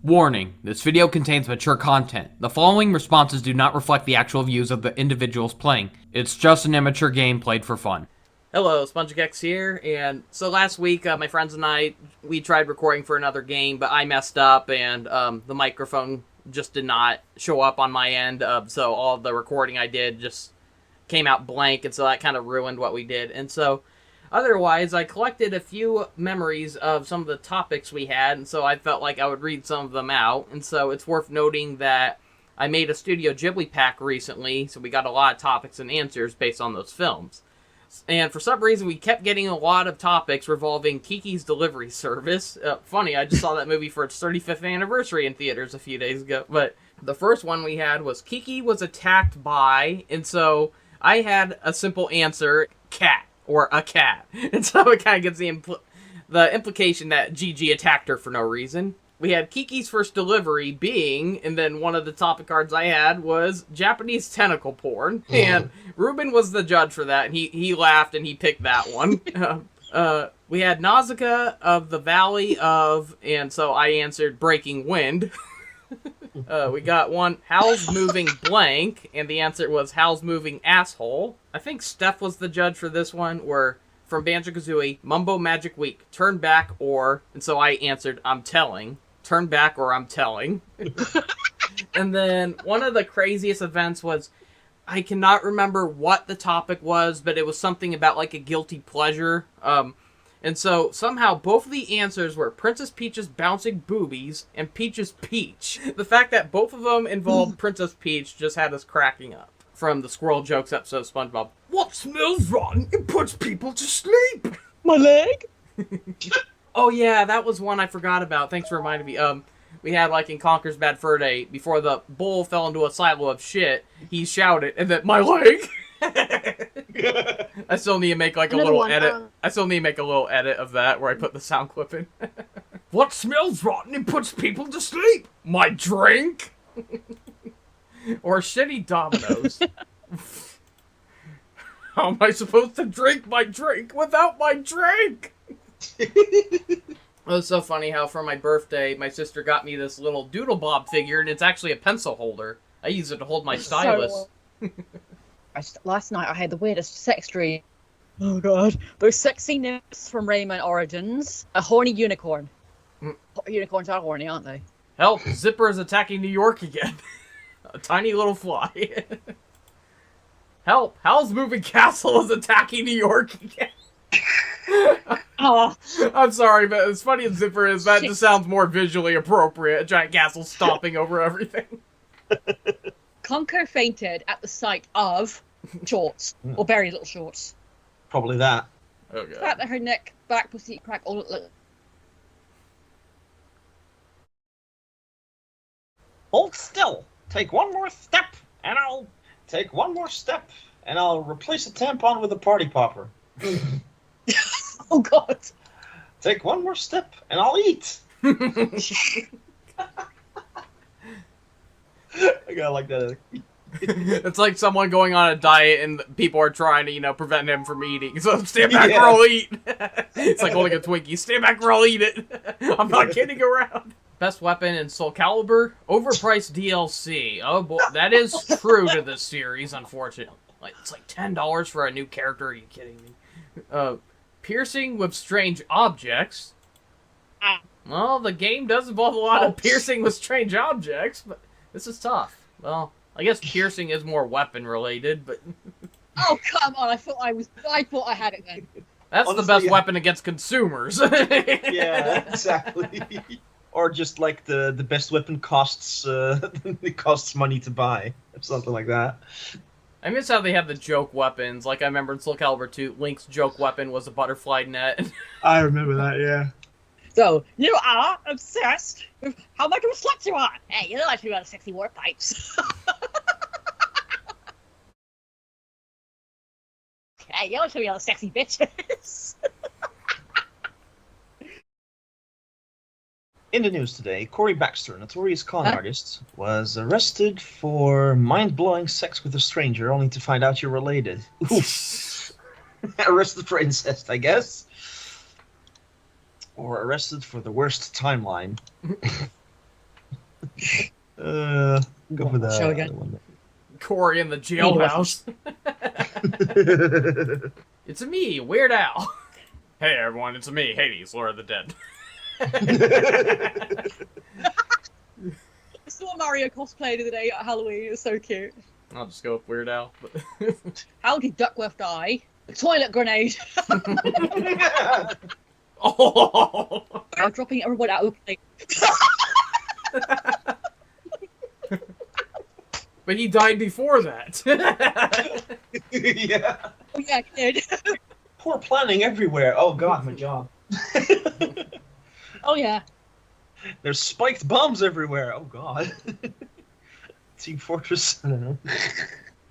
Warning, this video contains mature content. The following responses do not reflect the actual views of the individuals playing. It's just an immature game played for fun. Hello, SpongeGex here, and so last week my friends and we tried recording for another game, but I messed up and the microphone just did not show up on my end, so all the recording I did just came out blank, and so that kind of ruined what we did. And so otherwise, I collected a few memories of some of the topics we had, and so I felt like I would read some of them out. And so it's worth noting that I made a Studio Ghibli pack recently, so we got a lot of topics and answers based on those films. And for some reason, we kept getting a lot of topics revolving Kiki's Delivery Service. Funny, I just saw that movie for its 35th anniversary in theaters a few days ago. But the first one we had was Kiki was attacked by, and so I had a simple answer, cat. Or a cat. And so it kind of gives the implication that Gigi attacked her for no reason. We had Kiki's first delivery being, and then one of the topic cards I had was Japanese tentacle porn. And Ruben was the judge for that, and he laughed and he picked that one. We had Nausicaa of the Valley of, and so I answered Breaking Wind. We got one, Hal's moving blank, and the answer was Hal's moving asshole. I think Steph was the judge for this one, or from Banjo-Kazooie, Mumbo Magic Week, turn back or, and so I answered, I'm telling. Turn back or I'm telling. And then one of the craziest events was, I cannot remember what the topic was, but it was something about like a guilty pleasure. And so, somehow, both of the answers were Princess Peach's bouncing boobies and Peach's peach. The fact that both of them involved Princess Peach just had us cracking up. From the Squirrel Jokes episode of SpongeBob. What smells rotten? It puts people to sleep! My leg? Oh yeah, that was one I forgot about. Thanks for reminding me. We had, like, in Conker's Bad Fur Day, before the bull fell into a silo of shit, he shouted, and then, my leg! I still need to make like a little edit. I still need to make a little edit of that where I put the sound clip in. What smells rotten and puts people to sleep? My drink? Or shitty Dominoes. How am I supposed to drink my drink without my drink? It was so funny how for my birthday, my sister got me this little Doodle Bob figure, and it's actually a pencil holder. I use it to hold my stylus. Last night I had the weirdest sex dream. Oh god. Those sexy nymphs from Rayman Origins. A horny unicorn. Unicorns are horny, aren't they? Help! Zipper is attacking New York again. A tiny little fly. Help! Hal's moving castle is attacking New York again. Oh. I'm sorry, but as funny as Zipper is, that just sounds more visually appropriate. A giant castle stomping over everything. Conker fainted at the sight of shorts. Or very little shorts. Probably that. Oh god. The fact that her neck, back, pussy, crack, all look. Hold still. Take one more step, and I'll take one more step, and I'll replace a tampon with a party popper. Oh god. Take one more step, and I'll eat. I gotta like that. It's like someone going on a diet and people are trying to, prevent him from eating. So stand back or I'll eat. It's like holding a Twinkie. Stand back or I'll eat it. I'm not kidding around. Best weapon in Soul Calibur? Overpriced DLC. Oh boy, that is true to this series, unfortunately. It's like $10 for a new character. Are you kidding me? Piercing with strange objects. Well, the game does involve a lot of piercing with strange objects, but this is tough. Well, I guess piercing is more weapon related, but Oh come on! I thought I had it then. that's Honestly, the best yeah. weapon against consumers. Yeah, exactly. Or just like the best weapon costs it costs money to buy, or something like that. I miss how they have the joke weapons. Like I remember in Soul Calibur 2, Link's joke weapon was a butterfly net. I remember that. Yeah. So, you are obsessed with how much of a slut you are. Hey, you know I should be on sexy war pipes. Hey, you know I should be on sexy bitches. In the news today, Corey Baxter, a notorious con artist, was arrested for mind-blowing sex with a stranger only to find out you're related. Oof. Arrested for incest, I guess. Or arrested for the worst timeline. Go for that. Show again. One. Corey in the jailhouse. It's me, Weird Al. Hey everyone, it's me, Hades, Lord of the Dead. I saw Mario cosplay the other day at Halloween. It was so cute. I'll just go with Weird Al. How did Duckworth die? A toilet grenade. Oh! I'm dropping everyone out of the plane. But he died before that. Yeah. Oh yeah, he did. Poor planning everywhere. Oh god, my job. Oh yeah. There's spiked bombs everywhere. Oh god. Team Fortress. I don't know.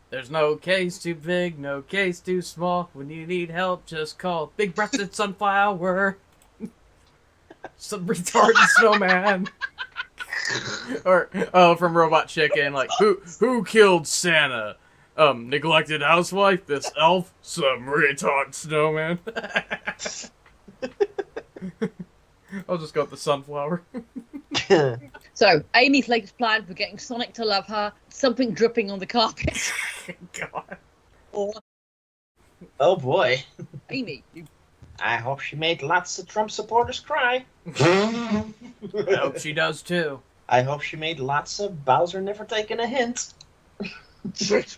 There's no case too big, no case too small. When you need help, just call Big Breasted Sunflower. Some retarded snowman. Or from Robot Chicken, like who killed Santa? Neglected housewife, this elf, some retard snowman. I'll just go with the sunflower. So Amy's latest plan for getting Sonic to love her: something dripping on the carpet. God. Or Oh boy. Amy, you I hope she made lots of Trump supporters cry. I hope she does too. I hope she made lots of Bowser never taking a hint. Let's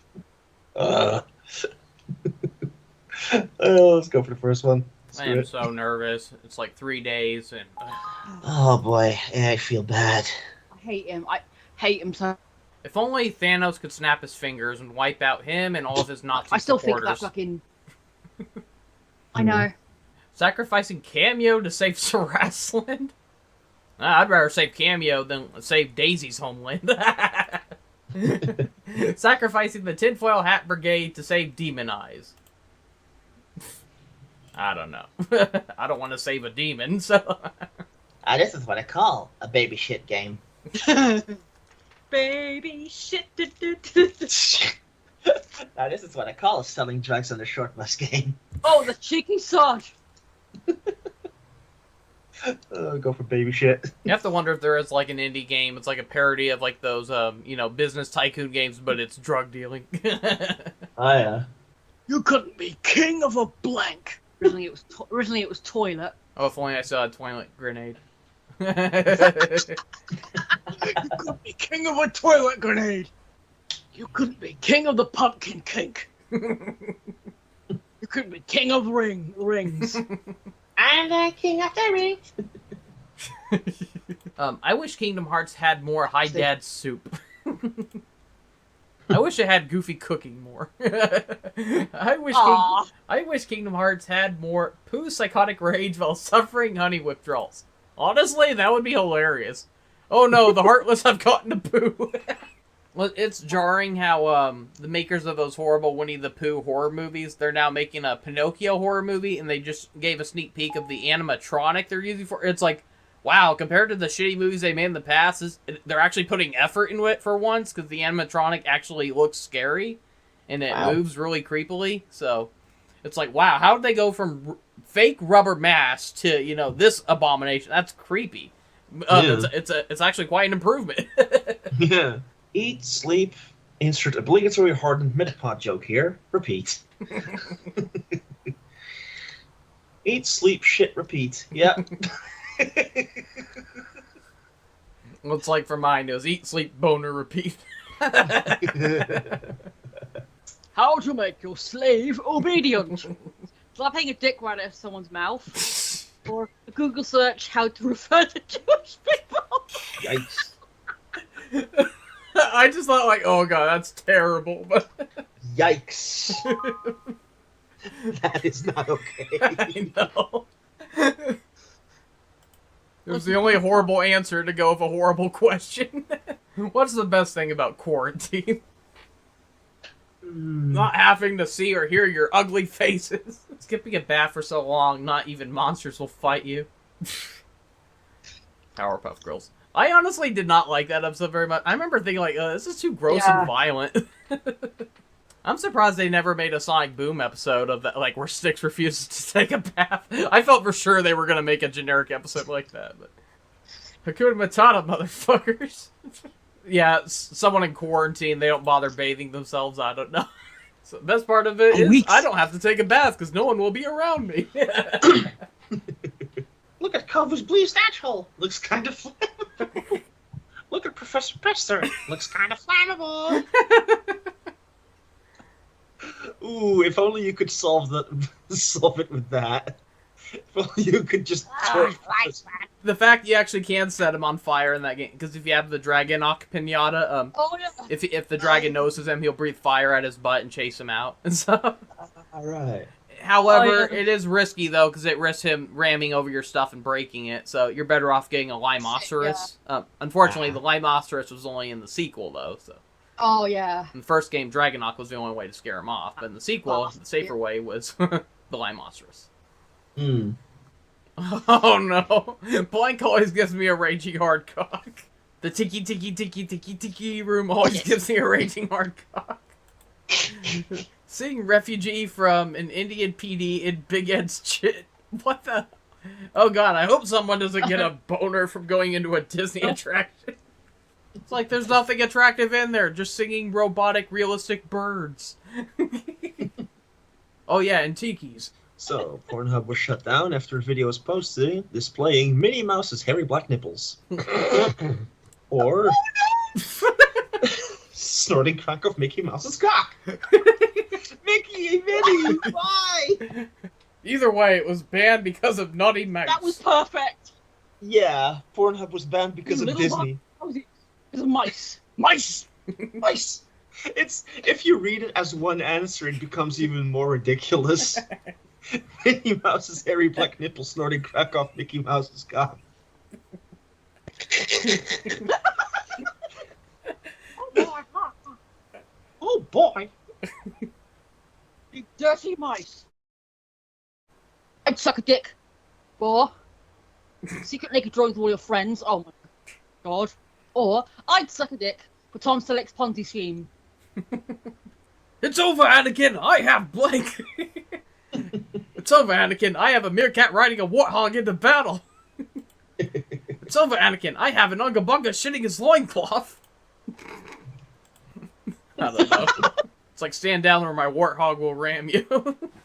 go for the first one. I am so nervous. It's like 3 days and... Oh boy, I feel bad. I hate him. I hate him so. If only Thanos could snap his fingers and wipe out him and all of his Nazi I still supporters. think that fucking. I know. Sacrificing Cameo to save Sarassland? I'd rather save Cameo than save Daisy's homeland. Sacrificing the Tinfoil Hat Brigade to save Demon Eyes. I don't know. I don't want to save a demon, so... This is what I call a baby shit game. Baby shit. This is what I call a selling drugs on the short bus game. Oh, the cheeky sod. Go for baby shit. You have to wonder if there is like an indie game. It's like a parody of like those, business tycoon games, but it's drug dealing. Oh yeah. You couldn't be king of a blank. Originally it was toilet. Oh, if only I saw a toilet grenade. You couldn't be king of a toilet grenade. You couldn't be king of the pumpkin cake. You couldn't be king of rings. I'm the king of the rings. I wish Kingdom Hearts had more Hi Dad soup. I wish it had Goofy cooking more. I wish Kingdom Hearts had more Pooh psychotic rage while suffering honey withdrawals. Honestly, that would be hilarious. Oh no, the Heartless have gotten to Pooh. Well, it's jarring how the makers of those horrible Winnie the Pooh horror movies, they're now making a Pinocchio horror movie, and they just gave a sneak peek of the animatronic they're using for. It's like, wow, compared to the shitty movies they made in the past, they're actually putting effort into it for once, because the animatronic actually looks scary, and it moves really creepily. So it's like, wow, how did they go from fake rubber mask to this abomination? That's creepy. Yeah. It's actually quite an improvement. Yeah. Eat, sleep, insert obligatory hardened Metapod joke here. Repeat. Eat, sleep, shit, repeat. Yep. Well, it's like for mine, it was eat, sleep, boner, repeat. How to make your slave obedient. Slapping a dick right out of someone's mouth. Or a Google search how to refer to Jewish people. Yikes. I just thought, like, oh god, that's terrible. But Yikes. That is not okay. I know. It was the only horrible answer to go with a horrible question. What's the best thing about quarantine? Not having to see or hear your ugly faces. Skipping a bath for so long, not even monsters will fight you. Powerpuff Girls. I honestly did not like that episode very much. I remember thinking, like, this is too gross and violent. I'm surprised they never made a Sonic Boom episode of that, like, where Styx refuses to take a bath. I felt for sure they were going to make a generic episode like that. But Hakuna Matata, motherfuckers. Yeah, someone in quarantine, they don't bother bathing themselves, I don't know. So the best part of it is Weeks. I don't have to take a bath because no one will be around me. Look at Calvus Blee's natural. Looks kind of flammable. Look at Professor Pester. Looks kind of flammable. Ooh, if only you could solve it with that. If only you could just The fact you actually can set him on fire in that game, because if you have the Dragonok pinata, Oh yeah. if the dragon notices him, he'll breathe fire at his butt and chase him out. And so, Alright. however, Oh, yeah. it is risky though, because it risks him ramming over your stuff and breaking it. So you're better off getting a Limoceros. Unfortunately, the Limoceros was only in the sequel though. So Oh yeah. in the first game, Dragonok was the only way to scare him off, but in the sequel, the safer way was the Limoceros. Hmm. Oh no! Blank always gives me a raging hard cock. The tiki tiki tiki tiki tiki room always gives me a raging hard cock. Seeing refugee from an Indian PD in Big Ed's shit. What the? Oh god, I hope someone doesn't get a boner from going into a Disney attraction. It's like there's nothing attractive in there, just singing robotic, realistic birds. Oh yeah, and tikis. So, Pornhub was shut down after a video was posted displaying Minnie Mouse's hairy black nipples. Or snorting crack of Mickey Mouse's cock. Mickey, Minnie, why? Either way, it was banned because of naughty mice. That was perfect. Yeah, Pornhub was banned because of Little Disney. It's mice. Mice. Mice. It's if you read it as one answer, it becomes even more ridiculous. Minnie Mouse's hairy black nipple snorting crack off Mickey Mouse's cock. Oh boy! You dirty mice. I'd suck a dick. Or secret naked drawings of all your friends. Oh my god. Or I'd suck a dick for Tom Selleck's Ponzi scheme. It's over, Anakin! I have blank! It's over, Anakin! I have a meerkat riding a warthog into battle! It's over, Anakin! I have an Unga Bunga shitting his loincloth! I don't know. It's like stand down or my warthog will ram you.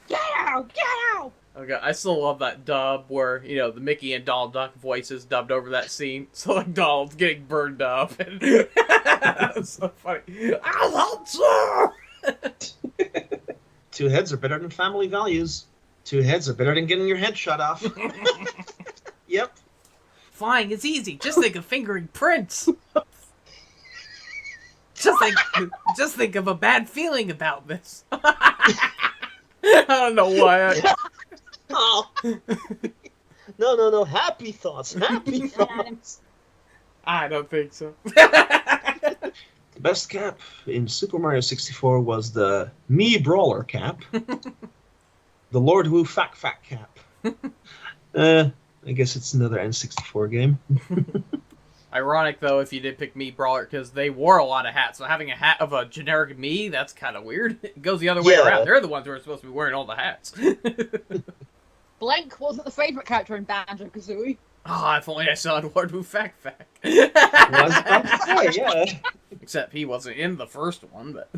Get out! Get out! Okay, I still love that dub where, you know, the Mickey and Donald Duck voices dubbed over that scene. So, like, Donald's getting burned up. And it's so funny. I'll help you! Two heads are better than family values. Two heads are better than getting your head shot off. Yep. Flying is easy. Just think of fingering Prince. Just think of a bad feeling about this. I don't know why. Oh. No. Happy thoughts. Happy thoughts. I don't think so. The best cap in Super Mario 64 was the Me Brawler cap. The Lord Wu Fak Fak cap. I guess it's another N64 game. Ironic, though, if you did pick Me Brawler, because they wore a lot of hats. So having a hat of a generic Me, that's kind of weird. It goes the other way around. They're the ones who are supposed to be wearing all the hats. Blank wasn't the favourite character in Banjo-Kazooie. Oh, if only I saw Lord Wu Fak Fak. Yeah. Except he wasn't in the first one, but...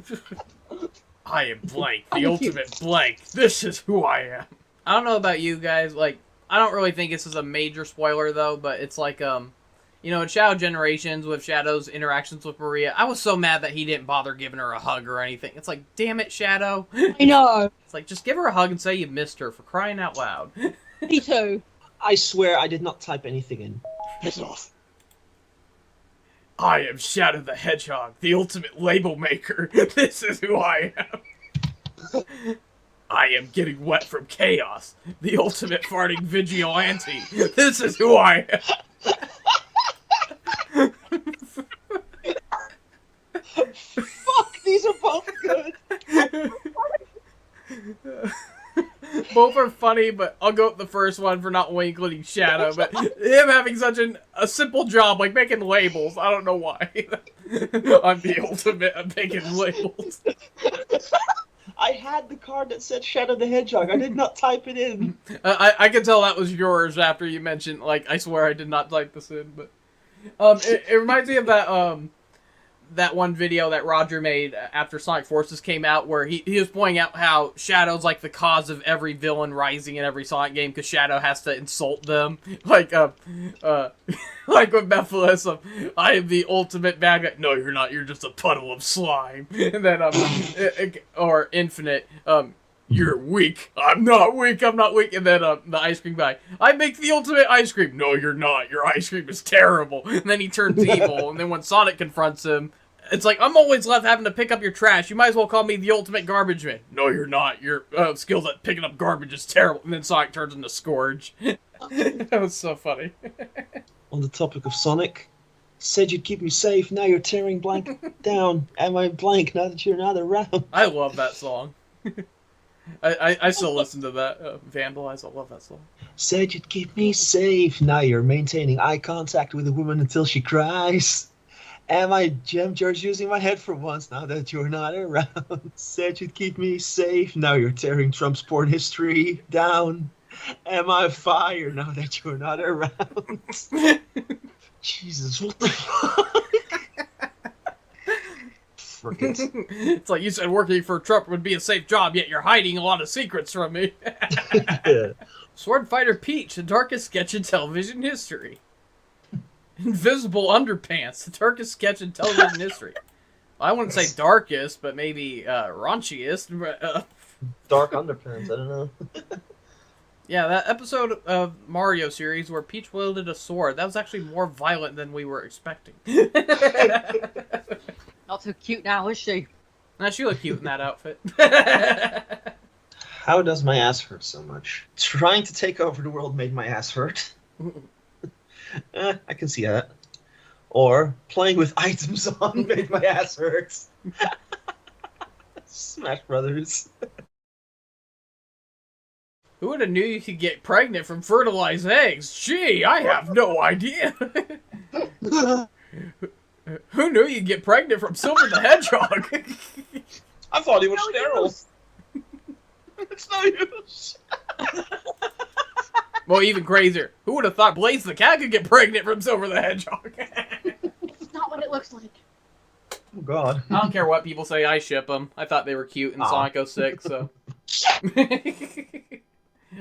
I am Blank, the ultimate Blank. This is who I am. I don't know about you guys, like, I don't really think this is a major spoiler, though, but it's like, you know, in Shadow Generations, with Shadow's interactions with Maria, I was so mad that he didn't bother giving her a hug or anything. It's like, damn it, Shadow. I know. It's like, just give her a hug and say you missed her, for crying out loud. Me too. I swear I did not type anything in. Piss off. I am Shadow the Hedgehog, the ultimate label maker. This is who I am. I am getting wet from chaos, the ultimate farting vigilante. This is who I am. Fuck, these are both good. Both are funny, but I'll go with the first one for not only including Shadow, but him having such a simple job, like making labels. I don't know why. I'm the ultimate at making labels. I had the card that said Shadow the Hedgehog. I did not type it in. I can tell that was yours after you mentioned, like, I swear I did not type this in, but... It reminds me of that one video that Roger made after Sonic Forces came out, where he was pointing out how Shadow's like the cause of every villain rising in every Sonic game, because Shadow has to insult them, like like with Mephiles, I am the ultimate bad guy. No, you're not. You're just a puddle of slime. And then or Infinite, you're weak. I'm not weak. I'm not weak. And then the ice cream guy, I make the ultimate ice cream. No, you're not. Your ice cream is terrible. And then he turns evil. And then when Sonic confronts him, it's like, I'm always left having to pick up your trash. You might as well call me the ultimate garbage man. No, you're not. Your skills at picking up garbage is terrible. And then Sonic turns into Scourge. That was so funny. On the topic of Sonic, said you'd keep me safe. Now you're tearing blank down. Am I blank now that you're not around? I love that song. I still listen to that. Vandalize, I love that song. Said you'd keep me safe. Now you're maintaining eye contact with a woman until she cries. Am I Gem George using my head for once now that you're not around? Said you'd keep me safe. Now you're tearing Trump's porn history down. Am I fire now that you're not around? Jesus, what the fuck? Forget. It's like you said working for Trump would be a safe job, yet you're hiding a lot of secrets from me. Yeah. Sword Fighter Peach, the darkest sketch in television history. Invisible Underpants, the darkest sketch in television history. I wouldn't say darkest, but maybe raunchiest. Dark Underpants, I don't know. Yeah, that episode of Mario series where Peach wielded a sword, that was actually more violent than we were expecting. Not so cute now, is she? Nah, she looked cute in that outfit. How does my ass hurt so much? Trying to take over the world made my ass hurt. I can see that. Or playing with items on made my ass hurt. Smash Brothers. Who would have knew you could get pregnant from fertilized eggs? Gee, I have no idea. Who knew you'd get pregnant from Silver the Hedgehog? I thought he was sterile. It's no use. Well, even crazier. Who would have thought Blaze the Cat could get pregnant from Silver the Hedgehog? It's not what it looks like. Oh, God. I don't care what people say, I ship them. I thought they were cute in Sonic 06, so...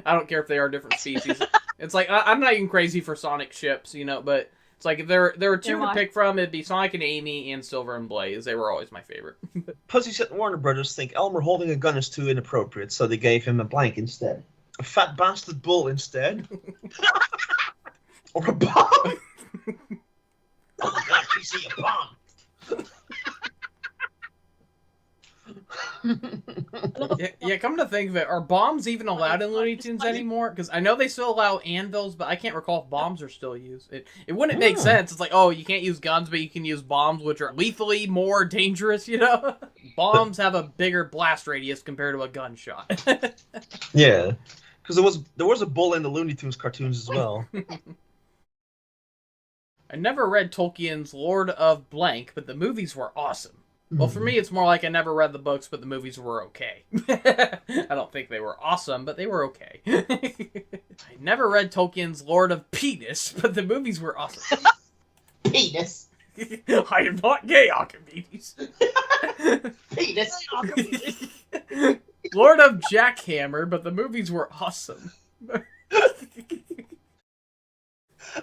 I don't care if they are different species. It's like, I'm not even crazy for Sonic ships, you know, but it's like if there were two to pick from, it'd be Sonic and Amy and Silver and Blaze. They were always my favorite. Pussycat and Warner Brothers think Elmer holding a gun is too inappropriate, so they gave him a blank instead. A fat bastard bull instead. Or a bomb. Oh my God, you see a bomb. Yeah, come to think of it, are bombs even allowed in Looney Tunes anymore? Because I know they still allow anvils, but I can't recall if bombs are still used. It wouldn't make sense. It's like, oh, you can't use guns, but you can use bombs, which are lethally more dangerous, you know? Bombs have a bigger blast radius compared to a gunshot. Yeah, because there was a bull in the Looney Tunes cartoons as well. I never read Tolkien's Lord of Blank, but the movies were awesome. Well, for me, it's more like I never read the books, but the movies were okay. I don't think they were awesome, but they were okay. I never read Tolkien's Lord of Penis, but the movies were awesome. Penis. I am not gay, Archimedes. Penis. Lord of Jackhammer, but the movies were awesome.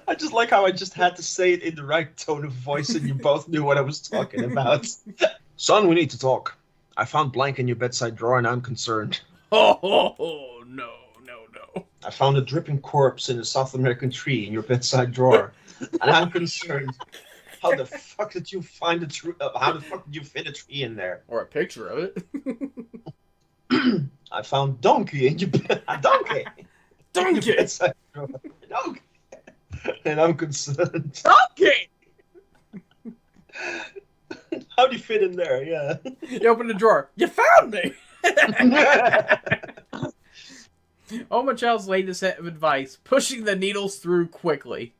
I just like how I just had to say it in the right tone of voice and you both knew what I was talking about. Son, we need to talk. I found blank in your bedside drawer and I'm concerned. Oh, no. I found a dripping corpse in a South American tree in your bedside drawer and I'm concerned. How the fuck did you find a tree? How the fuck did you fit a tree in there? Or a picture of it. I found donkey in your donkey. Donkey! Donkey. And I'm concerned. Donkey! How do you fit in there? Yeah. You open the drawer. You found me! Oma Child's latest set of advice: pushing the needles through quickly.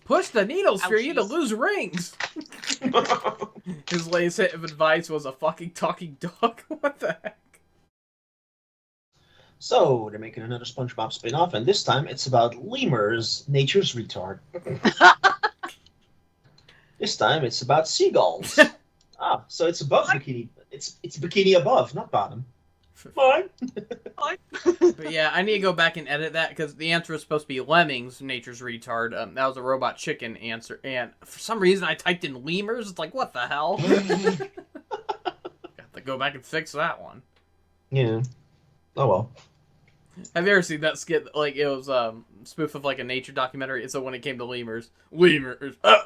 Push the needles for you to lose rings. His latest set of advice was a fucking talking dog. What the heck? So, they're making another SpongeBob spin-off, and this time it's about lemurs, nature's retard. This time it's about seagulls. So it's above bikini. It's bikini above, not bottom. Fine. But yeah, I need to go back and edit that because the answer was supposed to be lemmings, nature's retard. That was a robot chicken answer, and for some reason I typed in lemurs. It's like, what the hell? Got to go back and fix that one. Yeah. Oh well. Have you ever seen that skit? Like, it was spoof of like a nature documentary. So when it came to lemmings,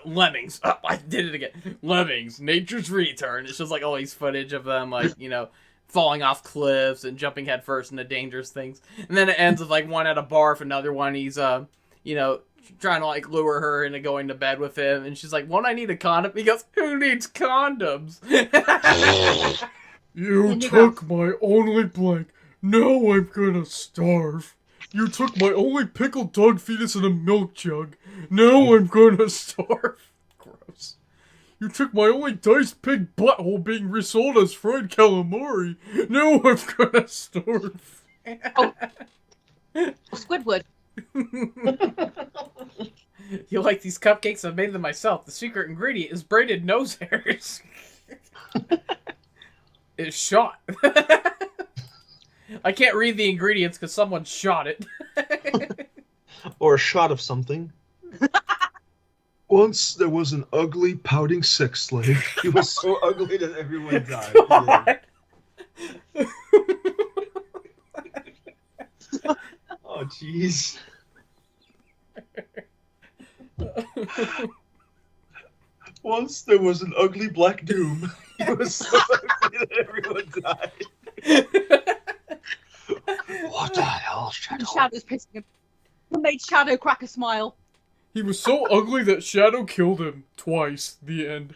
lemmings. I did it again. Lemmings, nature's retard. It's just like all these footage of them, like, you know, falling off cliffs and jumping headfirst into dangerous things. And then it ends with like one at a bar with another one. He's you know, trying to like lure her into going to bed with him, and she's like, "Won't I need a condom?" He goes, "Who needs condoms?" You took my only blank. Now I'm gonna starve. You took my only pickled dog fetus in a milk jug. Now I'm gonna starve. Gross. You took my only diced pig butthole being resold as fried calamari. Now I'm gonna starve. Oh, Squidward. You like these cupcakes? I made them myself. The secret ingredient is braided nose hairs. It's shot. I can't read the ingredients because someone shot it. Or a shot of something. Once there was an ugly, pouting sex slave. He was so ugly that everyone died. Yeah. Oh, jeez. Once there was an ugly black doom. He was so ugly that everyone died. What the hell, Shadow? Shadow's pissing him. Who made Shadow crack a smile? He was so ugly that Shadow killed him twice. The end.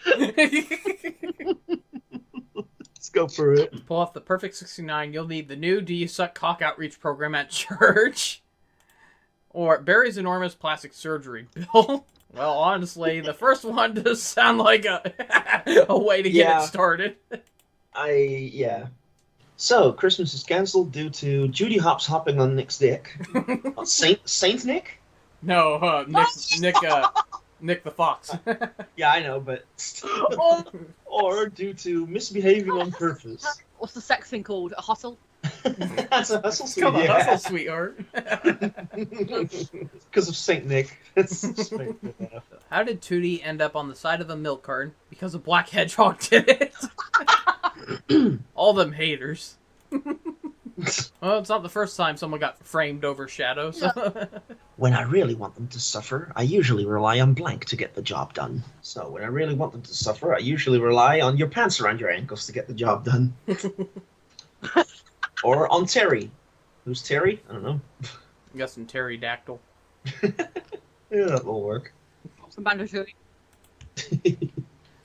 Let's go for it. Pull off the perfect 69, you'll need the new Do You Suck Cock Outreach program at church. Or Barry's enormous plastic surgery bill. Well, honestly, the first one does sound like a way to get it started. Yeah. So, Christmas is cancelled due to Judy Hopps hopping on Nick's dick. Saint Nick? No, Nick the Fox. Yeah, I know, but... Or due to misbehaving on purpose. What's the sex thing called? A hustle? That's a hustle, sweet. Come on, yeah. hustle, sweetheart. Because of Saint Nick. How did Tootie end up on the side of a milk carton? Because a black hedgehog did it. All them haters. Well, it's not the first time someone got framed over Shadow, so... When I really want them to suffer, I usually rely on blank to get the job done. So, when I really want them to suffer, I usually rely on your pants around your ankles to get the job done. Or on Terry. Who's Terry? I don't know. I'm guessing pterodactyl. Yeah, that will work. Some Banjo-Tooie.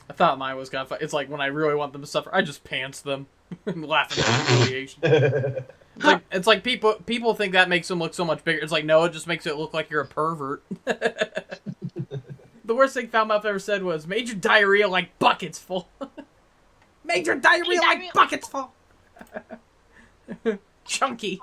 I thought mine was kind of fun. It's like when I really want them to suffer, I just pants them and laugh at the humiliation. It's like people think that makes them look so much bigger. It's like, no, it just makes it look like you're a pervert. The worst thing Foulmouth ever said was, major diarrhea like buckets full. Major diarrhea like buckets full. Chunky.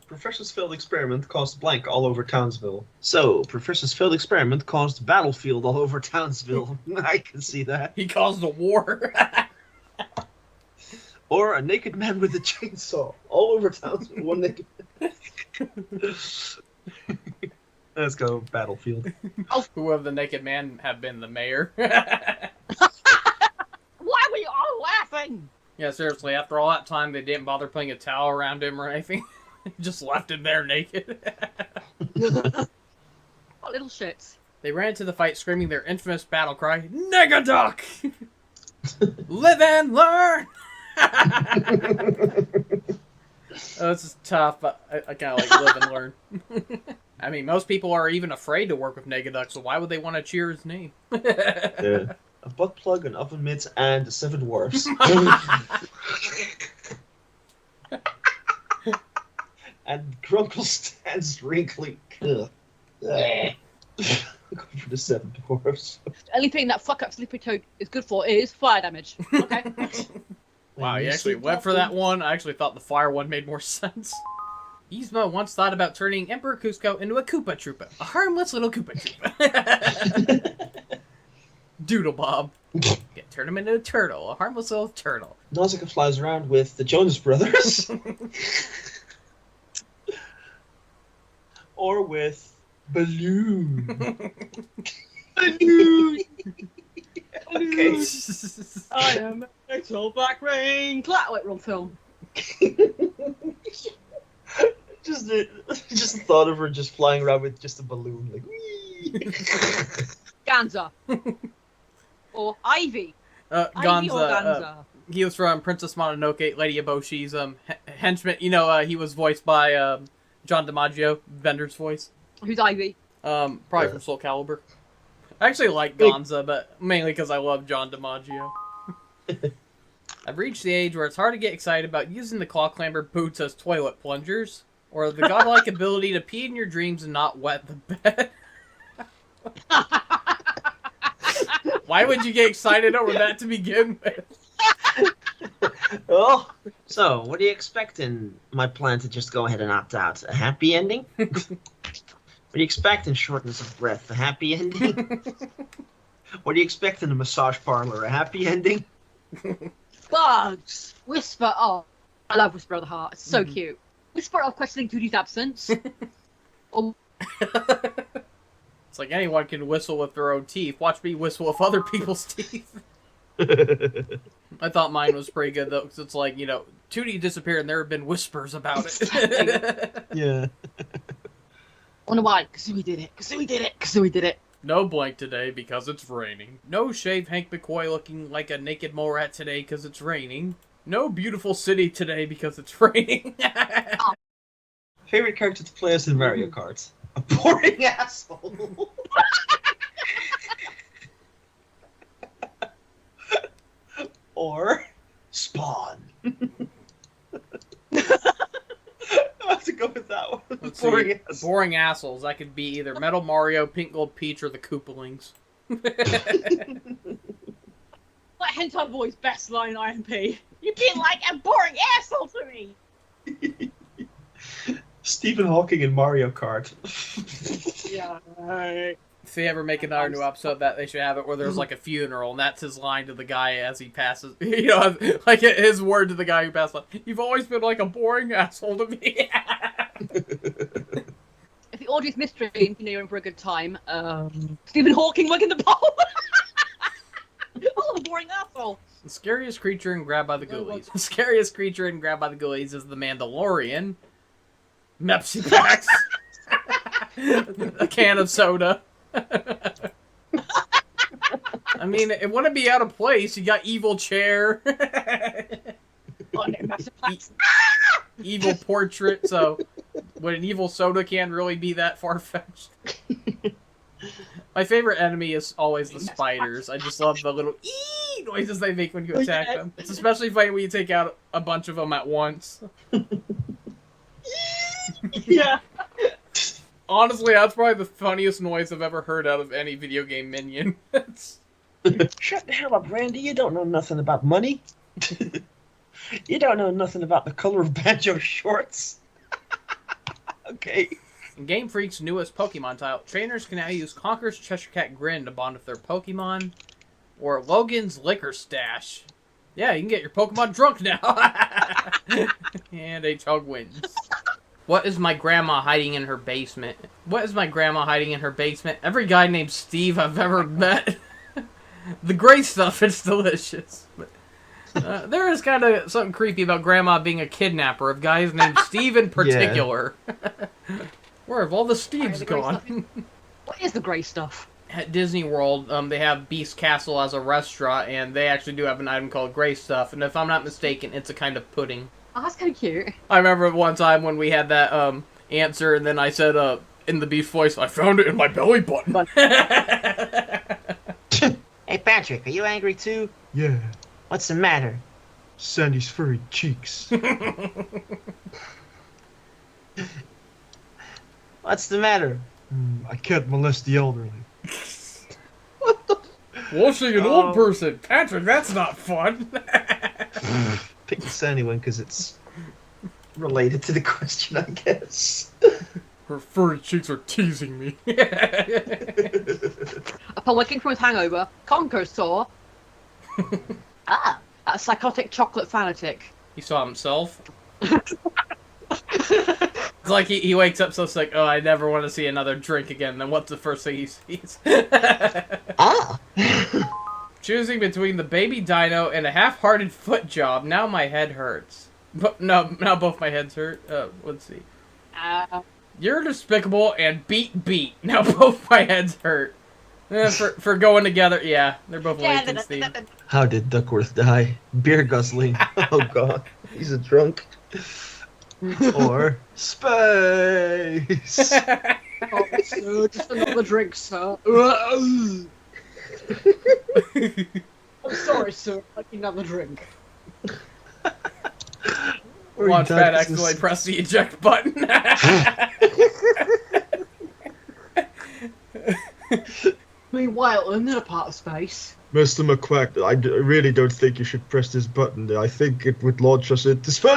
Professor's failed experiment caused blank all over Townsville. So, Professor's failed experiment caused battlefield all over Townsville. I can see that. He caused a war. Or a naked man with a chainsaw all over Townsville. One naked man. Let's go, battlefield. Who would the naked man have been? The mayor? Why were you all laughing? Yeah, seriously, after all that time, they didn't bother putting a towel around him or anything. Just left him there naked. What little shits. They ran into the fight screaming their infamous battle cry, Negaduck! Live and learn! Oh, this is tough, but I kind of like live and learn. I mean, most people are even afraid to work with Negaduck, so why would they want to cheer his name? Yeah. A butt plug, an oven mitts, and the 7 dwarfs. And Grunkle stands wrinkly. Ugh. Go for the 7 dwarfs. The only thing that fuck up Sleepy Toad is good for is fire damage. Okay. Wow, When you you actually see went for that dolphins. one? I actually thought the fire one made more sense. Yzma once thought about turning Emperor Cusco into a Koopa Troopa. A harmless little Koopa Troopa. Doodle Bob. Turn him into a turtle. A harmless little turtle. Nausicaa flies around with the Jonas Brothers. Or with Balloon. Balloon. Okay. I am Little Black Rain. Wait, wrong film. just the thought of her just flying around with just a balloon, like whee. Ganza. Or Ivy. Ivy or Gonza. Ganza. He was from Princess Mononoke, Lady Eboshi's henchman. You know, he was voiced by John DiMaggio, Bender's voice. Who's Ivy? Probably from Soul Calibur. I actually like Gonza, but mainly because I love John DiMaggio. I've reached the age where it's hard to get excited about using the claw clamber boots as toilet plungers, or the godlike ability to pee in your dreams and not wet the bed. Why would you get excited over that to begin with? Oh, so what do you expect in my plan to just go ahead and opt out? A happy ending? What do you expect in shortness of breath? A happy ending? What do you expect in a massage parlor? A happy ending? Bugs. Whisper. Oh, I love Whisper of the Heart. It's so cute. Whisper of questioning Tooty's absence. Oh. It's like anyone can whistle with their own teeth. Watch me whistle with other people's teeth. I thought mine was pretty good, though, because it's like, you know, Tootie disappeared and there have been whispers about it. Yeah. Wonder why? Kazooie did it. Kazooie did it. Kazooie did it. No blank today because it's raining. No shave Hank McCoy looking like a naked mole rat today because it's raining. No beautiful city today because it's raining. Favorite character to play as in Mario Kart? A boring asshole. Or Spawn. I have to go with that one. Let's Boring see. asshole. Boring assholes. That could be either Metal Mario, Pink Gold Peach, or the Koopalings. That hentai boy's best line IMP. You've been like a boring asshole to me. Stephen Hawking in Mario Kart. Yeah. If they ever make another new episode, that they should have it where there's like a funeral, and that's his line to the guy as he passes. You know, like his word to the guy who passed. Like, you've always been like a boring asshole to me. If the audio's mystery and you know you're in for a good time, Stephen Hawking looking the bowl. Oh, the boring asshole. The scariest creature in Grabbed by the Ghoulies. The scariest creature in Grabbed by the Ghoulies is the Mandalorian. Mepsi Packs. A can of soda. I mean, it wouldn't be out of place. You got evil chair. Oh, no, massive plants. Evil portrait, so would an evil soda can really be that far-fetched? My favorite enemy is always the spiders. I just love the little ee noises they make when you attack them. It's especially funny when you take out a bunch of them at once. Yeah. Honestly, that's probably the funniest noise I've ever heard out of any video game minion. Shut the hell up, Randy. You don't know nothing about money. You don't know nothing about the color of Banjo shorts. Okay. In Game Freak's newest Pokemon title, trainers can now use Conker's Cheshire Cat Grin to bond with their Pokemon, or Logan's Liquor Stash. Yeah, you can get your Pokemon drunk now! And a Chug wins. What is my grandma hiding in her basement? What is my grandma hiding in her basement? Every guy named Steve I've ever met. The gray stuff is delicious. But, there is kind of something creepy about grandma being a kidnapper of guys named Steve in particular. Where have all the Steves gone? What is the grey stuff? At Disney World, they have Beast Castle as a restaurant, and they actually do have an item called Grey Stuff, and if I'm not mistaken, it's a kind of pudding. Oh, that's kind of cute. I remember one time when we had that answer, and then I said in the Beast voice, I found it in my belly button. Hey, Patrick, are you angry too? Yeah, What's the matter? Sandy's furry cheeks. What's the matter? I can't molest the elderly. Washing an old person. Patrick, that's not fun. Pick the sandy one because it's related to the question, I guess. Her furry cheeks are teasing me. Upon waking from his hangover, Conker saw a psychotic chocolate fanatic. He saw himself. It's like he wakes up so sick, oh, I never want to see another drink again. Then what's the first thing he sees? Choosing between the baby dino and a half-hearted foot job, now my head hurts. But no, now both my heads hurt. Let's see. You're despicable and beat. Now both my heads hurt. For going together, yeah, they're both Lathan's theme. How did Duckworth die? Beer guzzling. Oh god, he's a drunk. Or space. Oh, sir, just another drink, sir. I'm sorry, sir. I'd like another drink. Launchpad accidentally pressed the eject button. Meanwhile, in another part of space. Mr. McQuack, I really don't think you should press this button. I think it would launch us into space!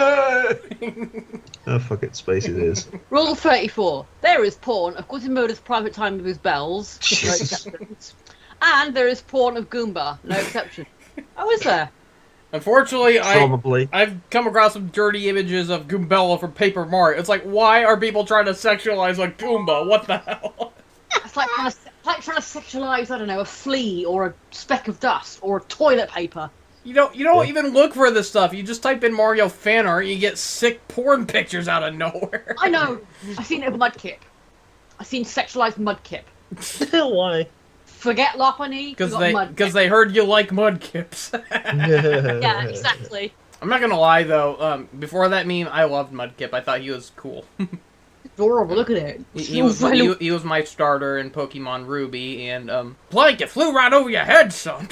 Oh, fuck it, space it is. Rule 34. There is porn of Quasimodo's private time with his bells. No exceptions. And there is porn of Goomba. No exception. Oh, is there? Unfortunately, Probably. I've come across some dirty images of Goombella from Paper Mario. It's like, why are people trying to sexualize a Goomba? What the hell? It's like trying to sexualize, I don't know, a flea or a speck of dust or toilet paper. You don't even look for this stuff. You just type in Mario fan art, you get sick porn pictures out of nowhere. I know. I've seen it with Mudkip. I've seen sexualized Mudkip. Why? Forget Lopunny. Because they heard you like Mudkips. Yeah, exactly. I'm not gonna lie though. Before that meme, I loved Mudkip. I thought he was cool. Adorable. Look at it. He was my starter in Pokemon Ruby, and Blake, it flew right over your head, son.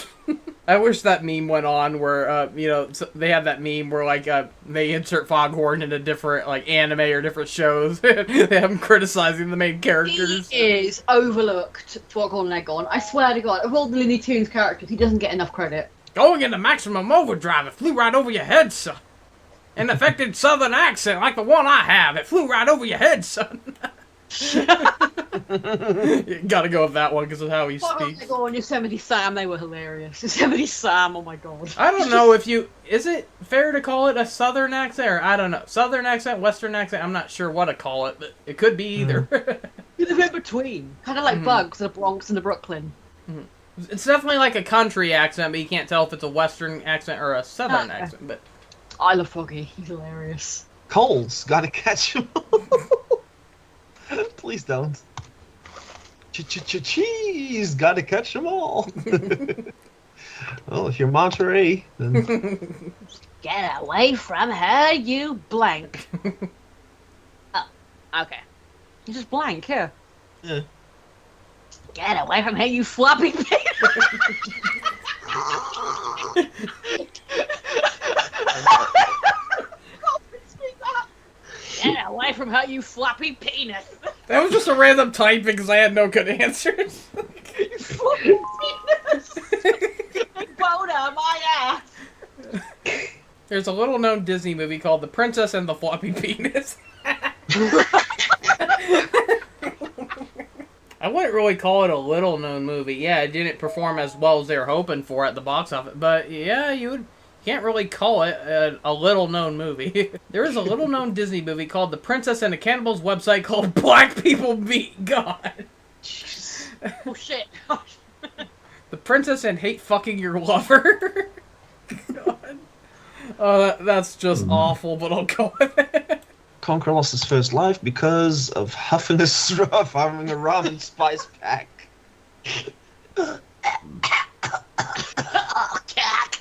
I wish that meme went on where they have that meme where like they insert Foghorn into different like anime or different shows. They have him criticizing the main characters. He is overlooked, Foghorn Leghorn. I swear to God, of all the Looney Tunes characters, he doesn't get enough credit. Going into maximum overdrive, it flew right over your head, son. An affected southern accent like the one I have, it flew right over your head, son. You gotta go with that one because of how he speaks. Oh, Yosemite Sam, they were hilarious. Yosemite Sam, oh my god. I don't know if is it fair to call it a southern accent, or I don't know, southern accent, western accent, I'm not sure what to call it, but it could be either. It's in between. Kind of like Bugs, the Bronx and the Brooklyn. It's definitely like a country accent, but you can't tell if it's a western accent or a southern accent, but... I love Foggy, he's hilarious. Cole's gotta catch him. Please don't. Cheese, gotta catch them all. Well, if you're Monterey, then... Get away from her, you blank. Oh, okay. You just blank, yeah. Yeah. Get away from her, you floppy penis. Get away from her, you floppy penis. That was just a random type because I had no good answers. You floppy penis. Big boner, my ass. There's a little-known Disney movie called The Princess and the Floppy Penis. I wouldn't really call it a little-known movie. Yeah, it didn't perform as well as they were hoping for at the box office. But yeah, you can't really call it a little-known movie. There is a little-known Disney movie called The Princess and the Cannibals website called Black People Meet God. Oh, shit. The Princess and Hate Fucking Your Lover. God. Oh, that's just awful, but I'll go with it. Conker lost his first life because of having a ramen spice pack. Oh, cack.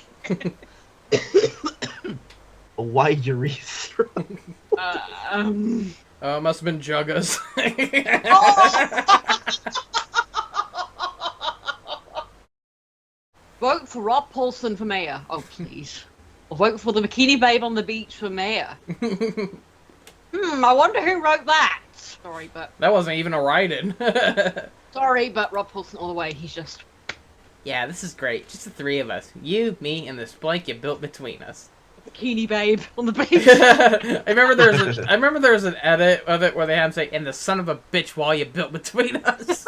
A wide urethra. It must have been Juggas. Vote for Rob Paulson for mayor. Oh, please. Or vote for the Bikini Babe on the beach for mayor. I wonder who wrote that. Sorry, but... That wasn't even a write-in. Sorry, but Rob Paulson all the way. He's just... Yeah, this is great. Just the three of us. You, me, and this blanket built between us. Bikini babe on the beach. I remember there was an edit of it where they had him say, "And the son of a bitch wall you built between us."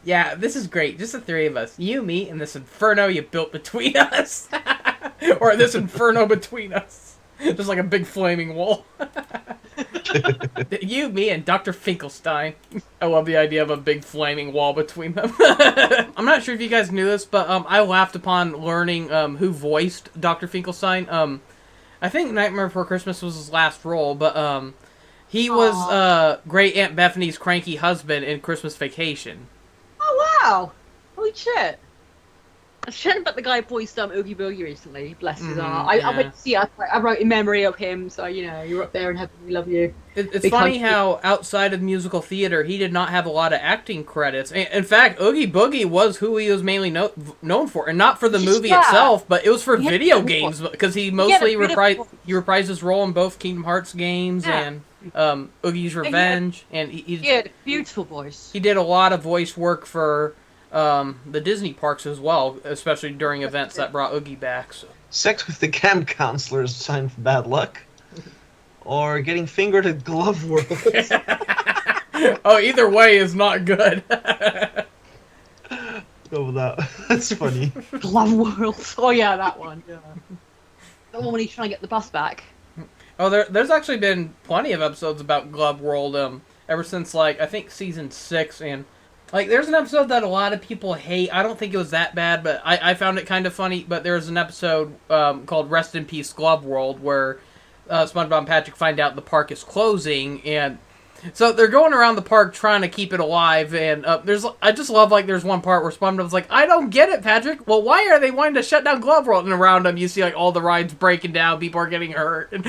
Yeah, this is great. Just the three of us. You, me, and this inferno you built between us. Or this inferno between us. Just like a big flaming wall. You, me, and Dr. Finkelstein. I love the idea of a big flaming wall between them. I'm not sure if you guys knew this, but I laughed upon learning who voiced Dr. Finkelstein. I think Nightmare Before Christmas was his last role, but he was Great Aunt Bethany's cranky husband in Christmas Vacation. Oh wow! Holy shit! I was chatting about the guy who voiced Oogie Boogie recently. Bless his heart. I went to see it. I wrote in memory of him, so you're up there in heaven. We love you. It's funny how outside of musical theater, he did not have a lot of acting credits. In fact, Oogie Boogie was who he was mainly known for, and not for the movie itself, but it was for video games because he mostly reprised his role in both Kingdom Hearts games and Oogie's Revenge, and he had a beautiful voice. He did a lot of voice work for the Disney parks as well, especially during events that brought Oogie back. So. Sex with the camp counselor is a sign for bad luck. Or getting fingered at Glove World. Oh, either way is not good. Go with that. That's funny. Glove World. Oh yeah, that one. Yeah. The one when he's trying to get the bus back. Oh, there's actually been plenty of episodes about Glove World ever since, like, I think season 6, and like, there's an episode that a lot of people hate. I don't think it was that bad, but I found it kind of funny. But there's an episode called Rest in Peace Glove World where SpongeBob and Patrick find out the park is closing, and so they're going around the park trying to keep it alive. And I just love, like, there's one part where SpongeBob's like, "I don't get it, Patrick. Well, why are they wanting to shut down Glove World?" And around them, you see, like, all the rides breaking down, people are getting hurt, and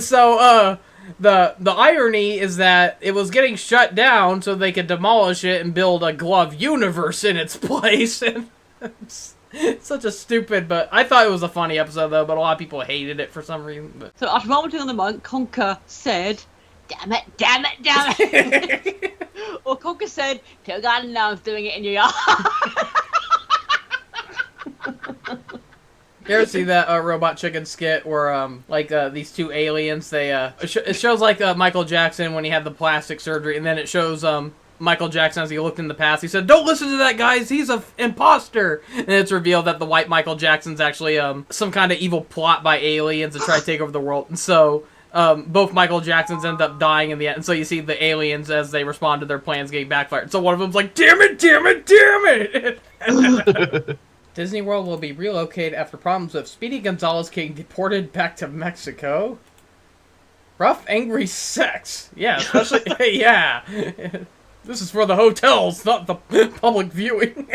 so the irony is that it was getting shut down so they could demolish it and build a Glove universe in its place. And it's such a stupid, but I thought it was a funny episode though, but a lot of people hated it for some reason. But. So after vomiting on the monk, Conker said, "Damn it, damn it, damn it." Or Conker said, "Tell God now I was doing it in your yard." You ever see that Robot Chicken skit where, these two aliens, they, it shows, like, Michael Jackson when he had the plastic surgery, and then it shows, Michael Jackson as he looked in the past. He said, "Don't listen to that, guys, he's an imposter!" And it's revealed that the white Michael Jackson's actually, some kind of evil plot by aliens to try to take over the world. And so, both Michael Jacksons end up dying in the end. And so you see the aliens as they respond to their plans getting backfired. So one of them's like, "Damn it, damn it, damn it!" Disney World will be relocated after problems with Speedy Gonzalez getting deported back to Mexico. Rough, angry sex. Yeah, especially... yeah. This is for the hotels, not the public viewing.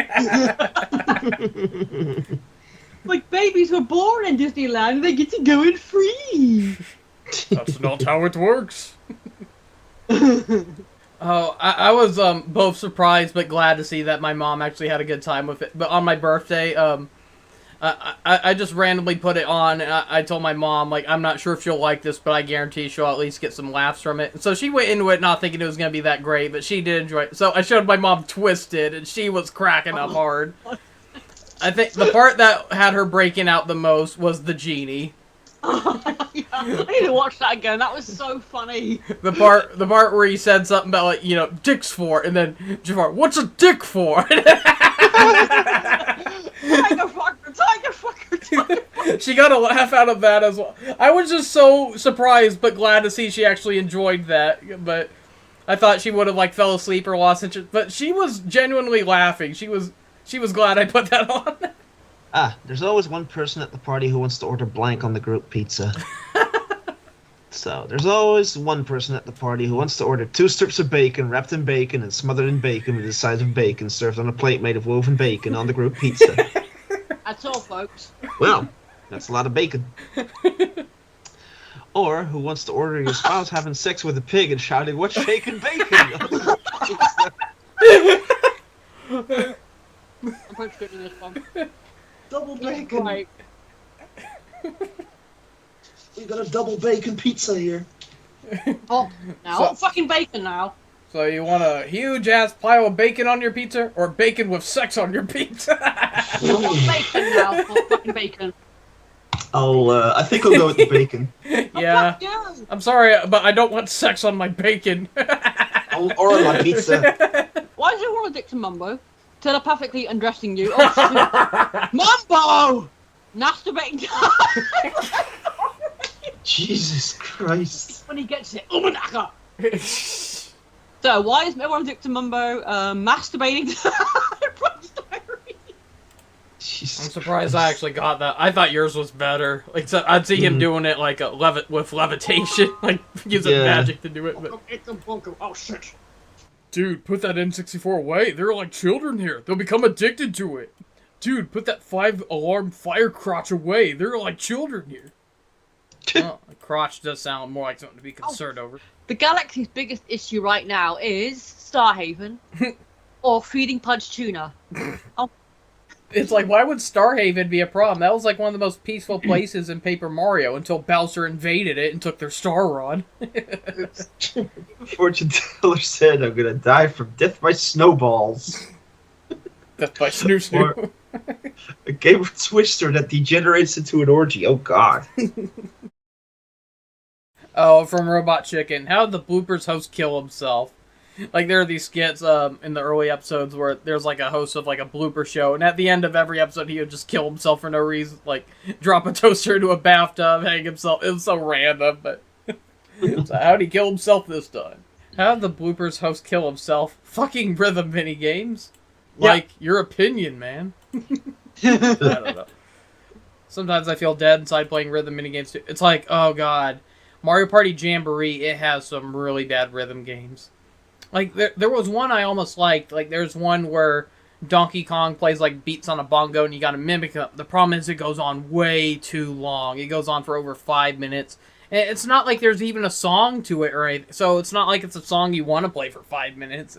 Like, babies were born in Disneyland, they get to go in free. That's not how it works. Oh, I was both surprised but glad to see that my mom actually had a good time with it. But on my birthday, I just randomly put it on, and I told my mom, like, I'm not sure if she'll like this, but I guarantee she'll at least get some laughs from it. And so she went into it not thinking it was going to be that great, but she did enjoy it. So I showed my mom Twisted, and she was cracking up hard. I think the part that had her breaking out the most was the genie. I need to watch that again. That was so funny. The part where he said something about, like, dick's for, and then Jafar, "What's a dick for?" Tiger fucker. She got a laugh out of that as well. I was just so surprised but glad to see she actually enjoyed that. But I thought she would have, like, fell asleep or lost interest. But she was genuinely laughing. She was glad I put that on. There's always one person at the party who wants to order blank on the group pizza. So, there's always one person at the party who wants to order 2 strips of bacon wrapped in bacon and smothered in bacon with the sides of bacon served on a plate made of woven bacon on the group pizza. That's all, folks. Well, that's a lot of bacon. Or who wants to order your spouse having sex with a pig and shouting, "What's shaking bacon?" I'm pretty good in this one. Double bacon. Right. We got a double bacon pizza here. Oh, now. So- Fucking bacon now. So you want a huge-ass pile of bacon on your pizza, or bacon with sex on your pizza? Bacon now. Fucking bacon. I think I'll go with the bacon. Yeah. I'm sorry, but I don't want sex on my bacon. Or on my pizza. Why do you want to dick to Mumbo? Telepathically undressing you. Oh, shit. Mumbo! Masturbating. Jesus Christ. When he gets it. Umanaka! So, why is everyone dick to Mumbo masturbating to Bronze Diary? Jesus I'm surprised Christ. I actually got that. I thought yours was better. Like, so I'd see him doing it like with levitation, like using magic to do it. But Oh shit! dude, put that N64 away. They're like children here. They'll become addicted to it. Dude, put that 5-alarm fire crotch away. They're like children here. Well, a crotch does sound more like something to be concerned over. The galaxy's biggest issue right now is Starhaven or feeding Pudge tuna. Oh, It's like, why would Starhaven be a problem? That was like one of the most peaceful places in Paper Mario until Bowser invaded it and took their Star Rod. Fortune teller said I'm gonna die from death by snowballs. Death by Snoo Snoo. Or a game of Twister that degenerates into an orgy. Oh god. Oh, from Robot Chicken. How did the bloopers host kill himself? Like, there are these skits in the early episodes where there's like a host of like a blooper show, and at the end of every episode he would just kill himself for no reason. Like, drop a toaster into a bathtub, hang himself. It was so random, but... So how'd he kill himself this time? How did the bloopers host kill himself? Fucking rhythm minigames. Like, your opinion, man. I don't know. Sometimes I feel dead inside playing rhythm minigames too. It's like, oh god. Mario Party Jamboree, it has some really bad rhythm games. Like, there was one I almost liked. Like, there's one where Donkey Kong plays, like, beats on a bongo and you gotta mimic them. The problem is it goes on way too long. It goes on for over 5 minutes. And it's not like there's even a song to it or anything. So it's not like it's a song you want to play for 5 minutes.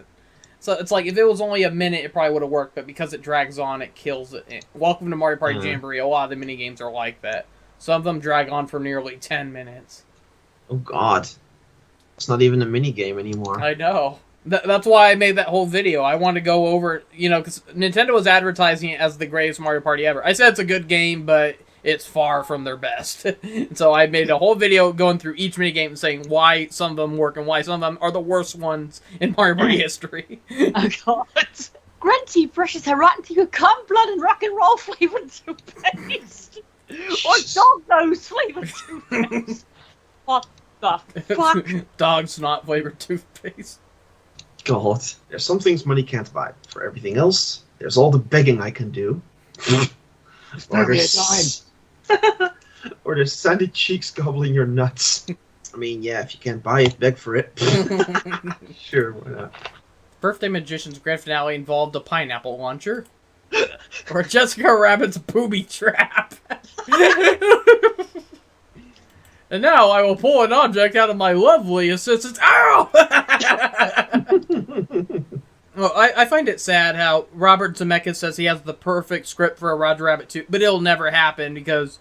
So it's like, if it was only a minute, it probably would have worked. But because it drags on, it kills it. Welcome to Mario Party Jamboree. A lot of the minigames are like that. Some of them drag on for nearly 10 minutes. Oh god. It's not even a mini game anymore. I know. That's why I made that whole video. I wanted to go over, you know, because Nintendo was advertising it as the greatest Mario Party ever. I said it's a good game, but it's far from their best. So I made a whole video going through each minigame and saying why some of them work and why some of them are the worst ones in Mario Party history. Oh god. Grunty brushes her right into your cum, blood, and rock and roll flavored toothpaste. Or dog nose flavored toothpaste. What the fuck? Dog snot flavored toothpaste. God. There's some things money can't buy. For everything else, there's all the begging I can do. Or there's sandy cheeks gobbling your nuts. I mean, yeah, if you can't buy it, beg for it. Sure, why not? Birthday Magician's grand finale involved a pineapple launcher. Or Jessica Rabbit's booby trap. And now I will pull an object out of my lovely assistant's... Ow! Well, I find it sad how Robert Zemeckis says he has the perfect script for a Roger Rabbit 2, but it'll never happen because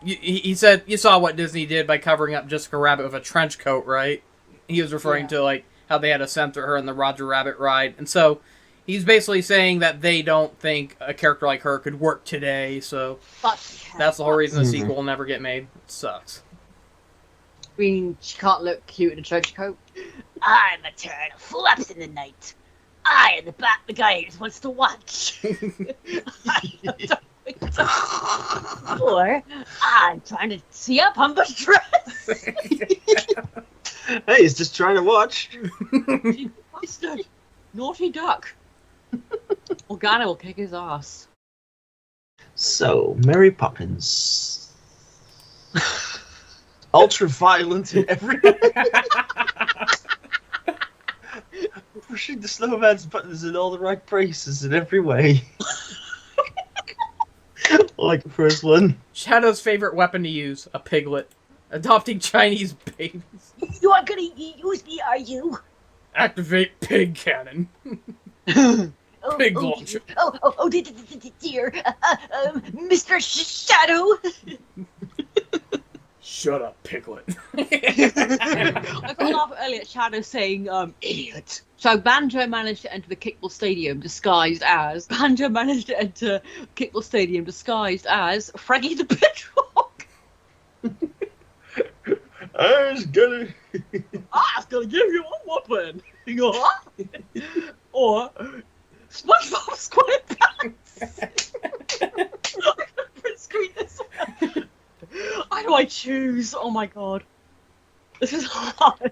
he said, you saw what Disney did by covering up Jessica Rabbit with a trench coat, right? He was referring to like how they had to censor her in the Roger Rabbit ride. And so he's basically saying that they don't think a character like her could work today, so that's the whole reason the sequel will never get made. It sucks. I mean, she can't look cute in a trench coat. I'm a turtle, flaps in the night. I am the guy who just wants to watch. Or I'm trying to see up Humber's dress. Hey, he's just trying to watch. Bastard. Naughty duck. Organa will kick his ass. So, Mary Poppins. Ultra violent in every pushing the snowman's buttons in all the right places in every way. Like the first one. Shadow's favorite weapon to use, a piglet. Adopting Chinese babies. You aren't gonna use me, are you? Activate pig cannon. Pig launcher. Dear. Mr. Shadow. Shut up, Piglet. I got a laugh earlier at Shadow saying, idiot. So Banjo managed to enter the Kickball Stadium disguised as Fraggy the Pitchfork. I was gonna. I was gonna give you a whooping. Or SpongeBob SquarePants. Print screen this one. How do I choose? Oh my god. This is hard.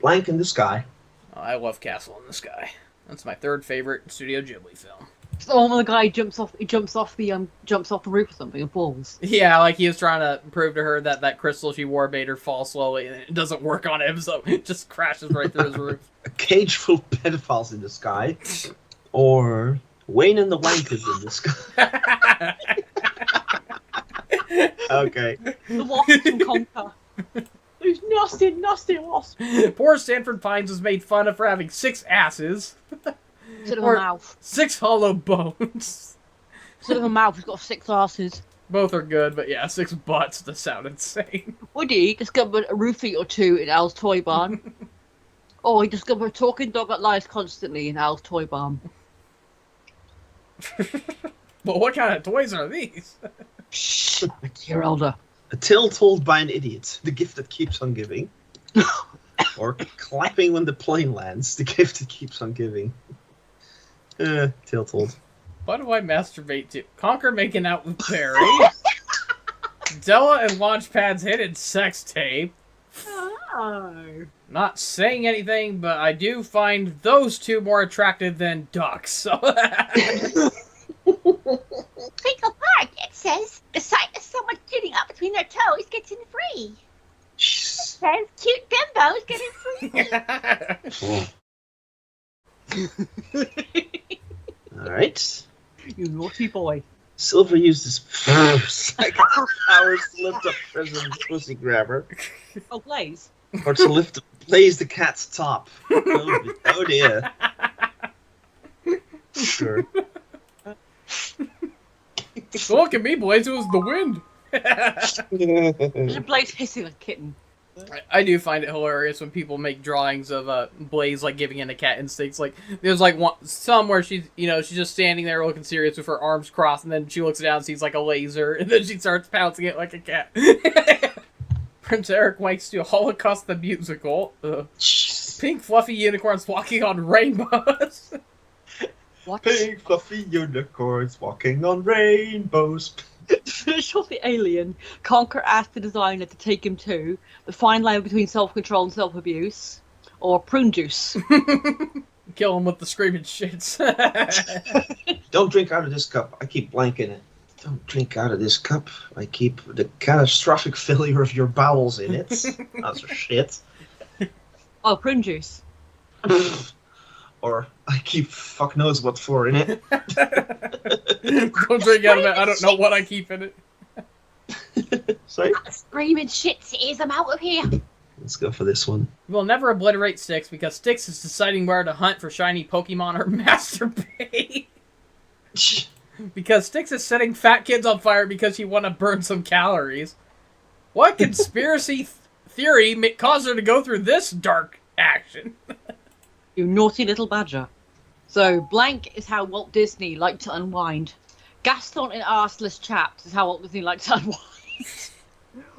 Blank in the Sky. Oh, I love Castle in the Sky. That's my third favorite Studio Ghibli film. It's the one where the guy jumps off the roof or something and falls. Yeah, like he was trying to prove to her that crystal she wore made her fall slowly, and it doesn't work on him, so it just crashes right through his roof. A Cage Full of Pedophiles in the Sky. Or Wayne and the Wankers in the Sky. Okay. The wasps can conquer. Those nasty wasps. Poor Sanford Pines was made fun of for having 6 asses. Instead of Or a mouth. 6 hollow bones. Instead of a mouth, he's got 6 asses. Both are good, but yeah, 6 butts to sound insane. Woody discovered a roofie or two in Al's toy barn. Or he discovered a talking dog that lies constantly in Al's toy barn. But what kind of toys are these? Shh, you're older. A tale told by an idiot. The gift that keeps on giving. Or clapping when the plane lands. The gift that keeps on giving. Tale told. What do I masturbate to? Conquer making out with Barry. Della and Launchpad's hidden sex tape. Oh. Not saying anything, but I do find those two more attractive than ducks. So Twinkle Park, it says, the sight of someone sitting up between their toes gets in free. Shh. Says cute bimbos get in free. Alright. You naughty boy. Silver used his psychic powers to lift up President Pussy Grabber. Oh, Blaze. Or to blaze the cat's top. Oh dear. Sure. look at me, Blaze. It was the wind. There's a Blaze hissing a kitten. I do find it hilarious when people make drawings of Blaze like giving in to cat instincts. Like there's like some where she's she's just standing there looking serious with her arms crossed, and then she looks down and sees like a laser, and then she starts pouncing it like a cat. Prince Eric likes to Holocaust the musical. Pink fluffy unicorns walking on rainbows. What? Pink fluffy unicorns walking on rainbows. Finish off the alien. Conquer asked the designer to take him to the fine line between self-control and self-abuse, or prune juice. Kill him with the screaming shits. Don't drink out of this cup. I keep blanking it. Don't drink out of this cup. I keep the catastrophic failure of your bowels in it. That's shit. Oh, prune juice. Or I keep fuck knows what for in it. Don't drink out of it. I don't know what I keep in it. Sorry? Screaming shit's ears, I'm out of here. Let's go for this one. We'll never obliterate Styx because Styx is deciding where to hunt for shiny Pokemon or masturbate. Because Styx is setting fat kids on fire because he want to burn some calories. What conspiracy theory caused her to go through this dark action? You naughty little badger. So, blank is how Walt Disney liked to unwind. Gaston in Arseless Chaps is how Walt Disney liked to unwind.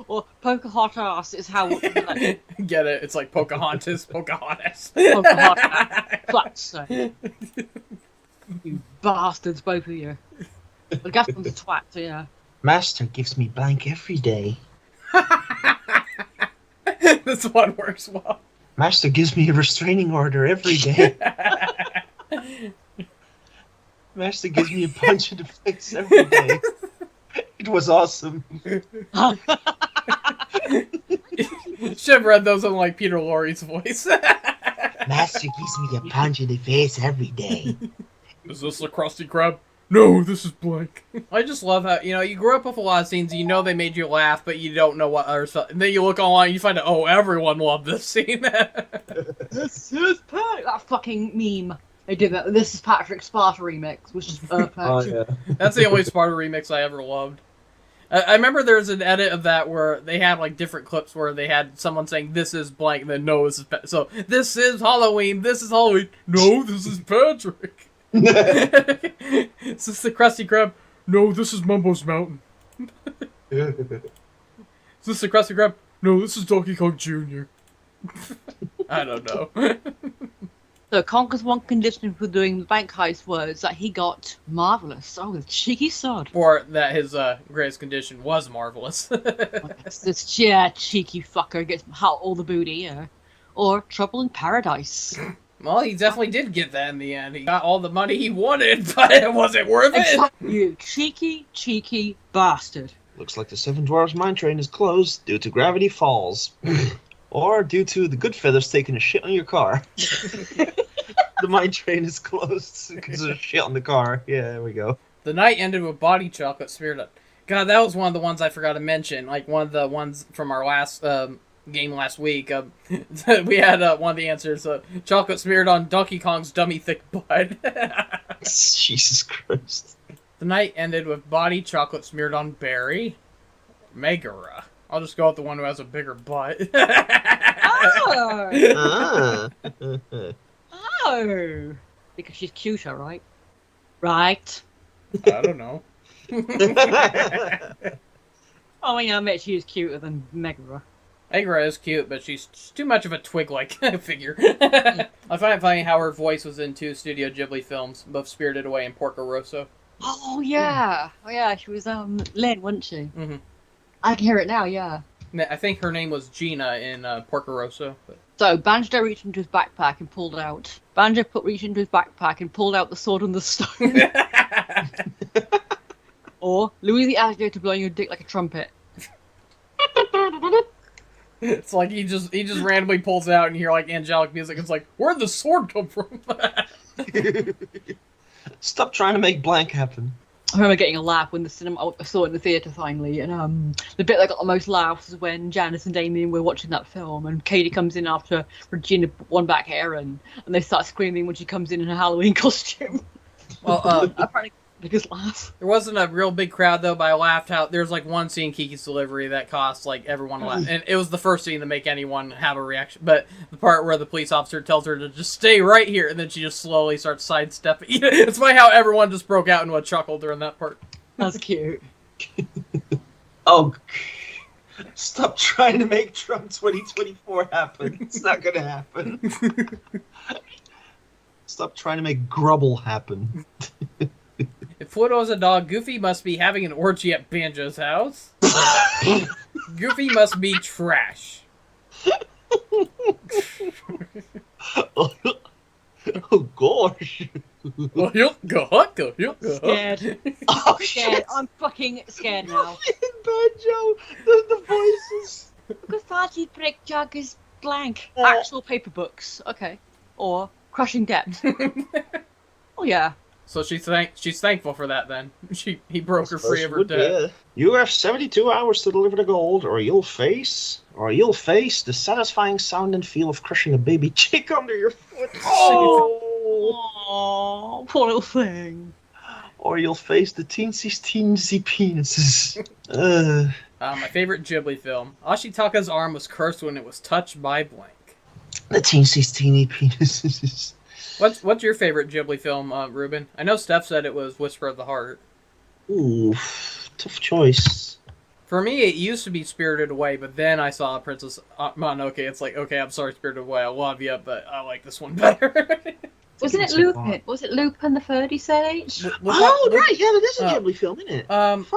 Or Pocahontas is how Walt Disney liked Get it? It's like Pocahontas, Pocahontas. Pocahontas. Flats, so. You bastards, both of you. Well, Gaston's a twat, so yeah. Master gives me blank every day. This one works well. Master gives me a restraining order every day. Master gives me a punch in the face every day. It was awesome. Should have read those in like Peter Lorre's voice. Master gives me a punch in the face every day. Is this a Krusty Krab? No, this is blank. I just love how, you grew up with a lot of scenes, they made you laugh, but you don't know what other stuff. And then you look online and you find out, oh, everyone loved this scene. This is Patrick. That fucking meme. They did that. This is Patrick Sparta remix, which is perfect. Oh, yeah. That's the only Sparta remix I ever loved. I remember there was an edit of that where they had like different clips where they had someone saying this is blank, and then no, this is so this is Halloween. This is Halloween. No, this is Patrick. Is this the Krusty Krab? No, this is Mumbo's Mountain. Is this the Krusty Krab? No, this is Donkey Kong Jr. I don't know. So Conker's one condition for doing the bank heist was that he got marvelous. Oh, the cheeky sod. Or that his greatest condition was marvelous. This cheeky fucker gets all the booty, yeah. Or trouble in paradise. Well, he definitely did get that in the end. He got all the money he wanted, but it wasn't worth it. Exactly. You cheeky bastard. Looks like the Seven Dwarfs mine train is closed due to gravity falls. Or due to the good feathers taking a shit on your car. The mine train is closed because there's shit on the car. Yeah, there we go. The night ended with body chocolate smeared up. God, that was one of the ones I forgot to mention. Like one of the ones from our last game last week. We had one of the answers: chocolate smeared on Donkey Kong's dummy thick butt. Jesus Christ. The night ended with body chocolate smeared on Barry. Megara. I'll just go with the one who has a bigger butt. Oh! Oh! Because she's cuter, right? Right. I don't know. Oh, yeah, I bet she is cuter than Megara. Megara is cute, but she's too much of a twig-like figure. I find it funny how her voice was in 2 Studio Ghibli films, both Spirited Away and Porco Rosso. Oh, yeah. Oh, yeah, she was, Lynn, wasn't she? Mm-hmm. I can hear it now, yeah. I think her name was Gina in Porco Rosso. But... So, Banjo reached into his backpack and pulled out. Reached into his backpack and pulled out the sword and the stone. Or Louis the Alligator blowing your dick like a trumpet. It's like he just randomly pulls it out and you hear like angelic music. It's like, where'd the sword come from? Stop trying to make blank happen. I remember getting a laugh when I saw it in the theatre finally, and the bit that got the most laughs was when Janice and Damien were watching that film, and Katie comes in after Regina won back hair, and they start screaming when she comes in her Halloween costume. Well, apparently biggest laugh. There wasn't a real big crowd though, but I laughed out. There's like one scene in Kiki's Delivery that cost like everyone to laugh, and it was the first scene to make anyone have a reaction. But the part where the police officer tells her to just stay right here, and then she just slowly starts sidestepping. It's funny how everyone just broke out into a chuckle during that part. That's cute. Oh, stop trying to make Trump 2024 happen. It's not gonna happen. Stop trying to make Grubble happen. If Pluto is a dog, Goofy must be having an orgy at Banjo's house. Goofy must be trash. Oh gosh. Scared. Oh Scared. shit. I'm fucking scared now. Banjo, the voices. Because Party Brick Jug is blank. Actual paper books. Okay. Or Crushing Depth. Oh yeah. So she's thankful for that then. He broke her free of her debt. Yeah. You have 72 hours to deliver the gold, or you'll face the satisfying sound and feel of crushing a baby chick under your foot. Oh, poor little thing. Or you'll face the teensy penises. My favorite Ghibli film. Ashitaka's arm was cursed when it was touched by blank. The teeny penises. What's your favorite Ghibli film, Ruben? I know Steph said it was Whisper of the Heart. Ooh, tough choice. For me, it used to be Spirited Away, but then I saw Princess Mononoke. It's like, okay, I'm sorry, Spirited Away, I love you, but I like this one better. Wasn't it Lupin? Was it Lupin the Third, he said? Right, yeah, that is a Ghibli film, isn't it?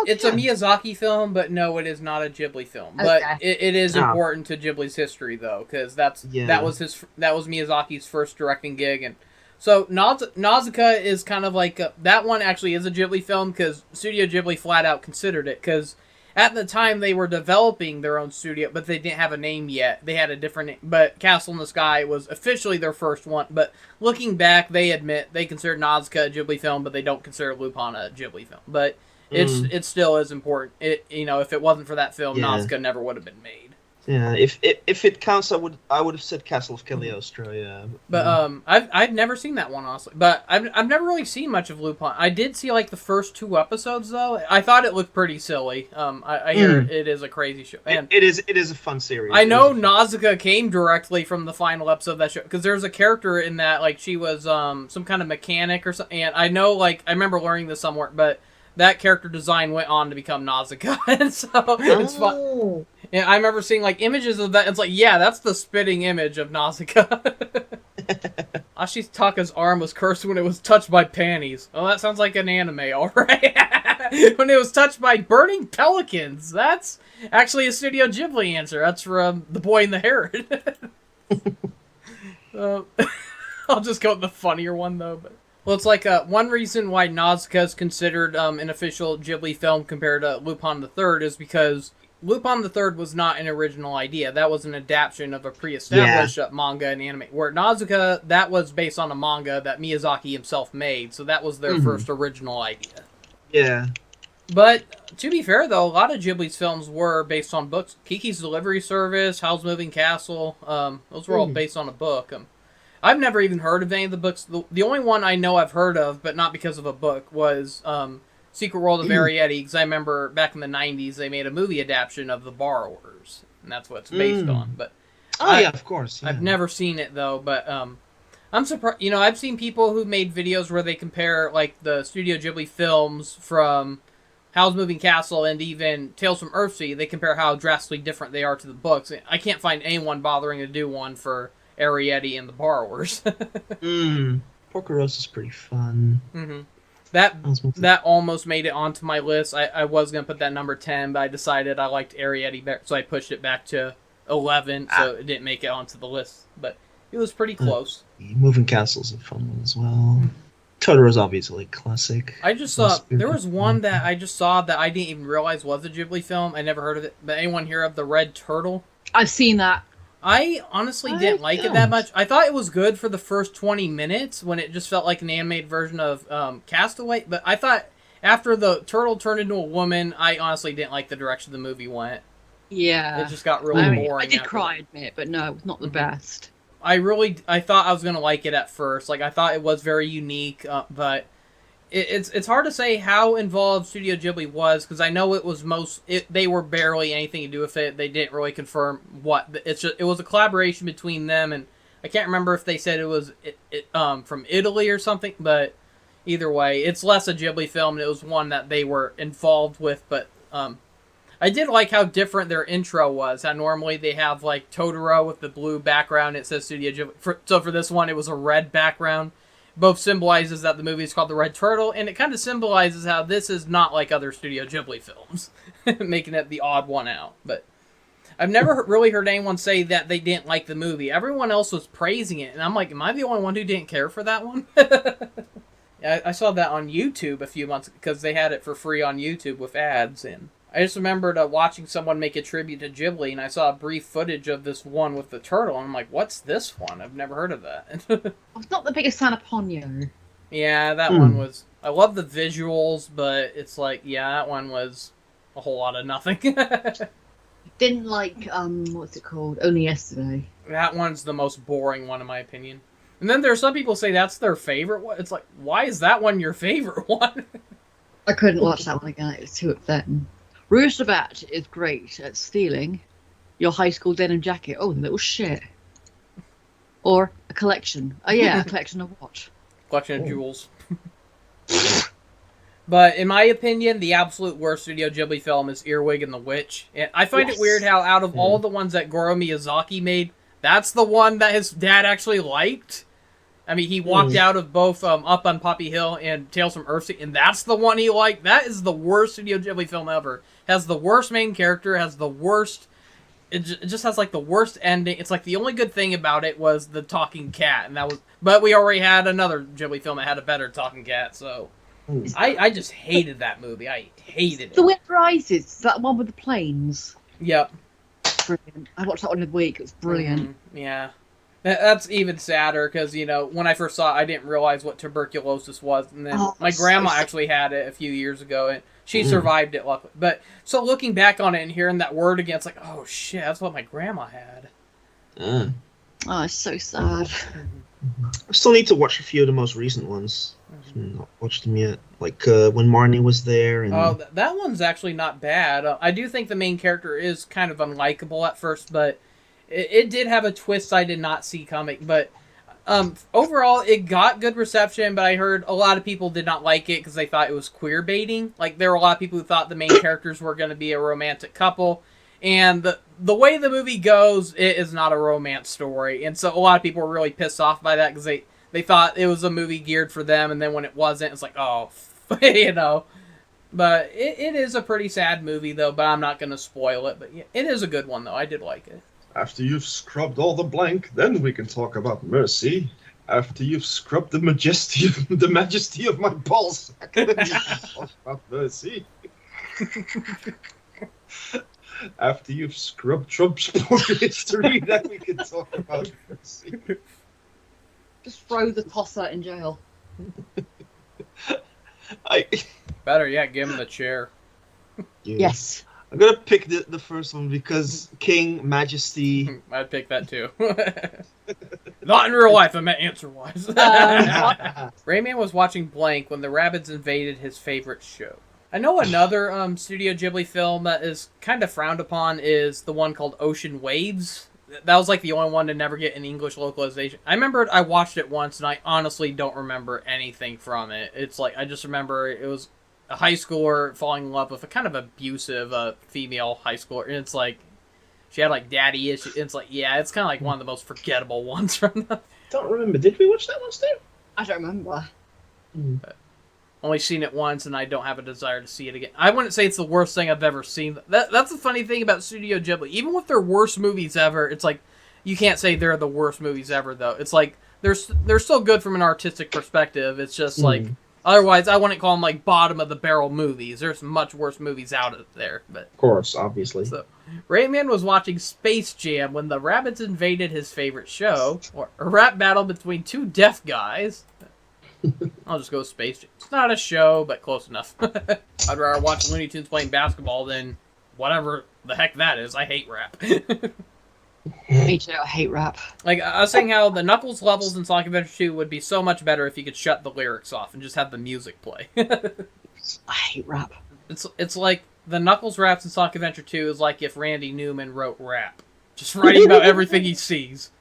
It's a Miyazaki film, but no, it is not a Ghibli film. But it is important to Ghibli's history, though, because that was Miyazaki's first directing gig, and so Nausicaa is kind of like that one actually is a Ghibli film because Studio Ghibli flat out considered it because at the time they were developing their own studio, but they didn't have a name yet. They had a different name, but Castle in the Sky was officially their first one. But looking back, they admit they consider Nausicaa a Ghibli film, but they don't consider Lupin a Ghibli film. But it still is important. If it wasn't for that film, Nausicaa never would have been made. Yeah, if it counts, I would have said Castle of Cagliostro. Yeah, But I've never seen that one honestly. But I've never really seen much of Lupin. I did see like the first 2 episodes though. I thought it looked pretty silly. I hear it is a crazy show, and it is a fun series. I know Nausicaa came directly from the final episode of that show because there's a character in that like she was some kind of mechanic or something. And I know like I remember learning this somewhere, but that character design went on to become Nausicaa, and so it's fun. And I remember seeing like images of that. It's like, yeah, that's the spitting image of Nausicaa. Ashitaka's arm was cursed when it was touched by panties. Oh, that sounds like an anime, alright. When it was touched by burning pelicans. That's actually a Studio Ghibli answer. That's from The Boy and the Heron. I'll just go with the funnier one, though. But well, it's like one reason why Nausicaa is considered an official Ghibli film compared to Lupin the Third is because Lupin the Third was not an original idea. That was an adaptation of a pre-established manga and anime. Where Nausicaa, that was based on a manga that Miyazaki himself made, so that was their first original idea. Yeah. But, to be fair though, a lot of Ghibli's films were based on books. Kiki's Delivery Service, Howl's Moving Castle, those were all based on a book. I've never even heard of any of the books. The only one I know I've heard of, but not because of a book, was Secret World of Arietti, because I remember back in the 90s they made a movie adaptation of The Borrowers, and that's what it's based on. But yeah, of course. Yeah. I've never seen it though, but I'm surprised. You know, I've seen people who made videos where they compare like the Studio Ghibli films from Howl's Moving Castle and even Tales from Earthsea. They compare how drastically different they are to the books. I can't find anyone bothering to do one for Arietti and The Borrowers. Porco Rosso is pretty fun. That almost made it onto my list. I was going to put that number 10, but I decided I liked Arietti better, so I pushed it back to 11, so it didn't make it onto the list. But it was pretty close. Moving Castle's a fun one as well. Totoro's obviously a classic. I just saw, there was one that I just saw that I didn't even realize was a Ghibli film. I never heard of it. But anyone hear of The Red Turtle? I've seen that. I honestly didn't like it that much. I thought it was good for the first 20 minutes when it just felt like an animated version of Castaway. But I thought after the turtle turned into a woman, I honestly didn't like the direction the movie went. Yeah. It just got really boring. I did cry, I admit, but no, it was not the best. I thought I was going to like it at first. Like, I thought it was very unique, but it's hard to say how involved Studio Ghibli was, because I know it was they were barely anything to do with it. They didn't really confirm what. It was a collaboration between them, and I can't remember if they said it was from Italy or something, but either way, it's less a Ghibli film, and it was one that they were involved with, but I did like how different their intro was. How normally they have like Totoro with the blue background. It says Studio Ghibli. So for this one, it was a red background. Both symbolizes that the movie is called The Red Turtle, and it kind of symbolizes how this is not like other Studio Ghibli films, making it the odd one out. But I've never really heard anyone say that they didn't like the movie. Everyone else was praising it, and I'm like, am I the only one who didn't care for that one? I saw that on YouTube a few months because they had it for free on YouTube with ads, and I just remembered watching someone make a tribute to Ghibli, and I saw a brief footage of this one with the turtle, and I'm like, what's this one? I've never heard of that. I was not the biggest fan of Ponyo. Yeah, that one was... I love the visuals, but it's like, yeah, that one was a whole lot of nothing. Didn't like, what's it called? Only Yesterday. That one's the most boring one, in my opinion. And then there are some people who say that's their favorite one. It's like, why is that one your favorite one? I couldn't watch that one again. It was too upsetting. Roosterbat is great at stealing your high school denim jacket. Oh, the little shit. Or a collection. Oh yeah, a collection of what? Collection of jewels. But in my opinion, the absolute worst Studio Ghibli film is Earwig and the Witch. And I find it weird how out of all the ones that Goro Miyazaki made, that's the one that his dad actually liked. I mean, he walked out of both Up on Poppy Hill and Tales from Earthsea, and that's the one he liked. That is the worst Studio Ghibli film ever. Has the worst main character, has the worst... It just has, like, the worst ending. It's like the only good thing about it was the talking cat, and that was... But we already had another Ghibli film that had a better talking cat, so... I just hated that movie. I hated it. The Wind Rises, that one with the planes. Yep. Brilliant. I watched that one in a week. It was brilliant. Yeah. That's even sadder because, you know, when I first saw it, I didn't realize what tuberculosis was. And then my grandma actually had it a few years ago. And She survived it, luckily. But, so looking back on it and hearing that word again, it's like, oh shit, that's what my grandma had. Oh, it's so sad. I still need to watch a few of the most recent ones. I've not watched them yet. Like when Marnie was there. And... Oh, that one's actually not bad. I do think the main character is kind of unlikable at first, but it did have a twist I did not see coming. But overall, it got good reception, but I heard a lot of people did not like it because they thought it was queer baiting. Like, there were a lot of people who thought the main characters were going to be a romantic couple. And the way the movie goes, it is not a romance story. And so a lot of people were really pissed off by that because they thought it was a movie geared for them. And then when it wasn't, it's like, oh, you know. But it is a pretty sad movie, though. But I'm not going to spoil it. But yeah, it is a good one, though. I did like it. After you've scrubbed all the blank, then we can talk about mercy. After you've scrubbed the majesty of my balls, then we can talk about mercy. After you've scrubbed Trump's poor history, then we can talk about mercy. Just throw the tosser in jail. Better yet, give him the chair. Yes. I'm gonna pick the first one because King, Majesty. I'd pick that too. Not in real life, I meant answer-wise. Rayman was watching Blank when the rabbits invaded his favorite show. I know another Studio Ghibli film that is kind of frowned upon is the one called Ocean Waves. That was like the only one to never get an English localization. I remember I watched it once and I honestly don't remember anything from it. It's like, I just remember it was a high schooler falling in love with a kind of abusive female high schooler. And it's like, she had like daddy issues. It's like, yeah, it's kind of like one of the most forgettable ones from the... Don't remember. Did we watch that one, Steve? I don't remember. Only seen it once, and I don't have a desire to see it again. I wouldn't say it's the worst thing I've ever seen. That's the funny thing about Studio Ghibli. Even with their worst movies ever, it's like, you can't say they're the worst movies ever, though. It's like, they're still good from an artistic perspective. It's just like, otherwise, I wouldn't call them like bottom-of-the-barrel movies. There's much worse movies out there. But Of course, obviously. So, Rayman was watching Space Jam when the rabbits invaded his favorite show, or a rap battle between two deaf guys. I'll just go with Space Jam. It's not a show, but close enough. I'd rather watch Looney Tunes playing basketball than whatever the heck that is. I hate rap. Me too, I hate rap. Like, I was saying how the Knuckles levels in Sonic Adventure 2 would be so much better if you could shut the lyrics off and just have the music play. I hate rap. It's like the Knuckles raps in Sonic Adventure 2 is like if Randy Newman wrote rap. Just writing about everything he sees.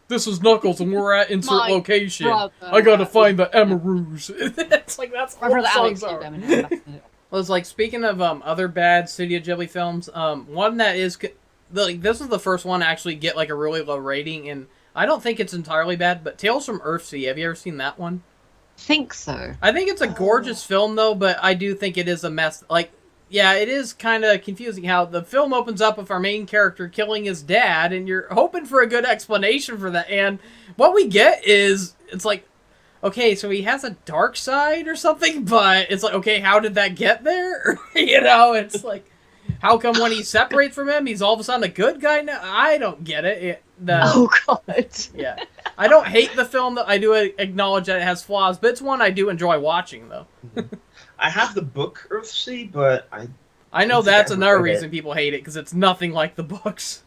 This is Knuckles and we're at insert location. I gotta find the Emeralds. It's like, that's all the songs are. Well, it's like, speaking of other bad Studio Ghibli films, one that is... Like, this is the first one to actually get like a really low rating, and I don't think it's entirely bad, but Tales from Earthsea, have you ever seen that one? Think so. I think it's a gorgeous film, though, but I do think it is a mess. Like, yeah, it is kind of confusing how the film opens up with our main character killing his dad, and you're hoping for a good explanation for that, and what we get is, it's like, okay, so he has a dark side or something, but it's like, okay, how did that get there? You know, it's like, how come when he separates from him, he's all of a sudden a good guy now? I don't get it. Oh, God. Yeah. I don't hate the film. I do acknowledge that it has flaws, but it's one I do enjoy watching, though. I have the book Earthsea, but I know that's another reason people hate it, because it's nothing like the books.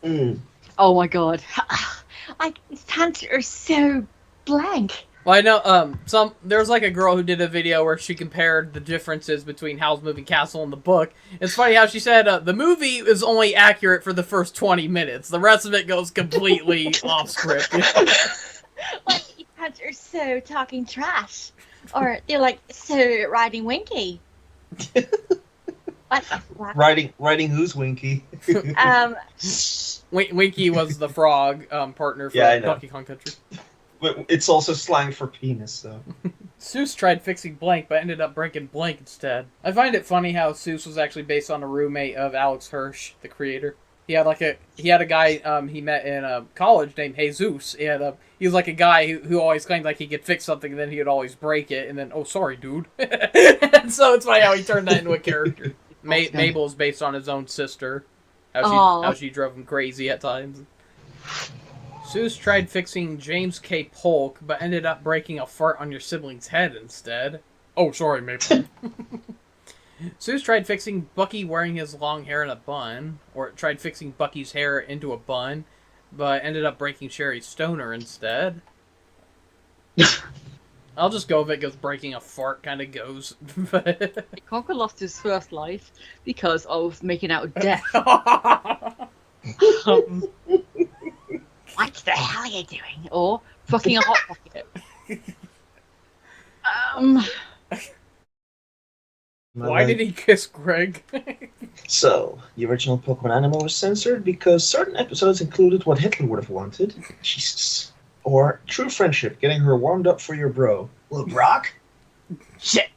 Oh, my God. His hands are so blank. Well, I know, there's like a girl who did a video where she compared the differences between Howl's Moving Castle and the book. It's funny how she said, the movie is only accurate for the first 20 minutes. The rest of it goes completely off script. Like, his hands are so talking trash. Or they're like, so riding Winky. What the fuck? Riding who's Winky? Winky was the frog partner for Donkey Kong Country. But it's also slang for penis, so. Seuss tried fixing Blank, but ended up breaking Blank instead. I find it funny how Seuss was actually based on a roommate of Alex Hirsch, the creator. He had a guy he met in college named Jesus, and he was like a guy who always claimed like he could fix something, and then he would always break it, and then, oh, sorry, dude. And so it's funny how he turned that into a character. Mabel is based on his own sister, how she drove him crazy at times. Seuss tried fixing James K. Polk, but ended up breaking a fart on your sibling's head instead. Oh, sorry, Mabel. Sue's tried fixing Bucky wearing his long hair in a bun, or tried fixing Bucky's hair into a bun, but ended up breaking Sherry's stoner instead. I'll just go with it because breaking a fart kind of goes. Conker lost his first life because of making out with death. What the hell are you doing? Or fucking a hot pocket. Why did he kiss Greg? So, the original Pokemon Animal was censored because certain episodes included what Hitler would have wanted. Jesus. Or true friendship, getting her warmed up for your bro. Little Brock? Shit.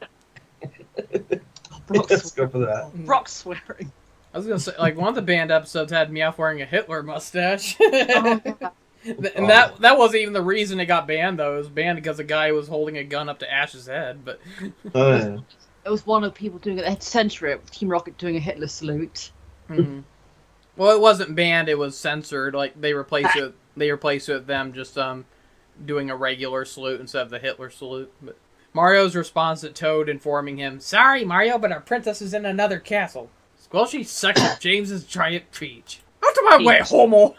Let's go for that. Brock swearing. I was gonna say, like, one of the banned episodes had Meowth wearing a Hitler mustache. Oh, yeah. And that wasn't even the reason it got banned, though. It was banned because a guy was holding a gun up to Ash's head. But Yeah. It was one of the people doing it. They had to censor it with Team Rocket doing a Hitler salute. Mhm. Well, it wasn't banned; it was censored. Like they replaced it. They replaced it with them just doing a regular salute instead of the Hitler salute. But Mario's response to Toad informing him, "Sorry, Mario, but our princess is in another castle. Squelchy sucks at James's giant peach. Out of my way, homo!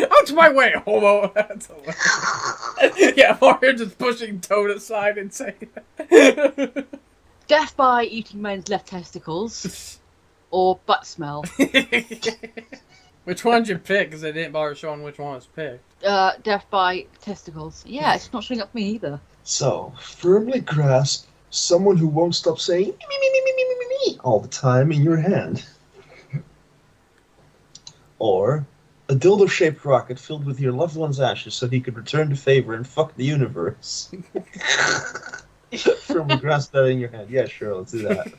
Out of my way, homo!" That's hilarious. Yeah, Mario just pushing Toad aside and saying that. Death by eating men's left testicles. Or butt smell. Which one'd you pick? Because they didn't bother showing which one was picked. Death by testicles. Yeah, it's not showing up for me either. So, firmly grasp someone who won't stop saying me, me, me, me, me, me, me, me all the time in your hand. Or a dildo-shaped rocket filled with your loved one's ashes so he could return the favor and fuck the universe. Firmly grasp that in your hand. Yeah, sure, let's do that.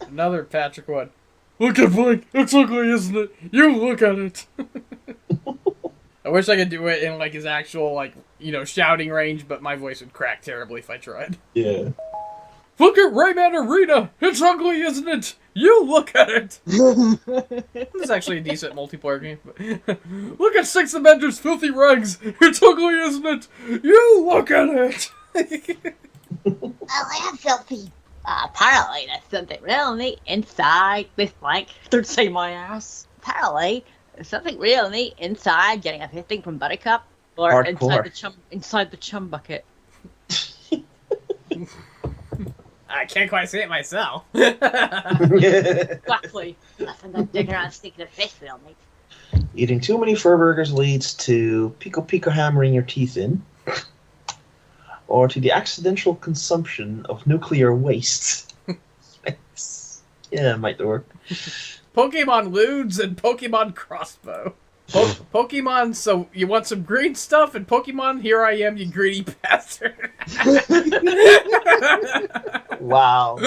Another Patrick one. Look at Blake. It's ugly, isn't it? You look at it. I wish I could do it in like his actual like shouting range, but my voice would crack terribly if I tried. Yeah. Look at Rayman Arena. It's ugly, isn't it? You look at it. This is actually a decent multiplayer game. But look at Six Avengers' filthy rags. It's ugly, isn't it? You look at it. Oh, I am filthy. Apparently, there's something real neat inside this blank. Don't say my ass. Apparently, there's something real neat inside getting a fisting from Buttercup. Or Hardcore. inside the chum bucket. I can't quite say it myself. Exactly. Nothing but digging around sneaking a fish real neat. Eating too many fur burgers leads to pico hammering your teeth in. Or to the accidental consumption of nuclear waste. Yeah, it might work. Pokemon Ludes and Pokemon Crossbow. Pokemon, so you want some green stuff? And Pokemon, here I am, you greedy bastard. Wow.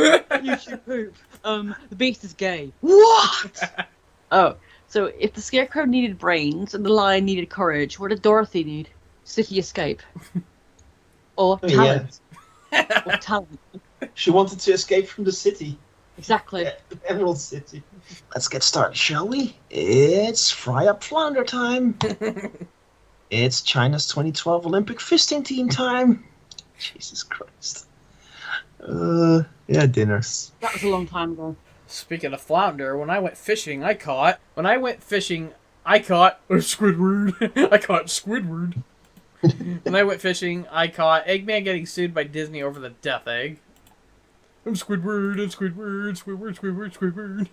You should poop. The beast is gay. What? Oh, so if the Scarecrow needed brains and the Lion needed courage, what did Dorothy need? City escape. Or Oh, talent. Or talent. She wanted to escape from the city. Exactly. The Emerald City. Let's get started, shall we? It's Fry Up Flounder time. It's China's 2012 Olympic fisting team time. Jesus Christ. Yeah, dinners. That was a long time ago. Speaking of flounder, when I went fishing, I caught Squidward. I caught Squidward. When I went fishing, I caught Eggman getting sued by Disney over the death egg. I'm Squidward, Squidward.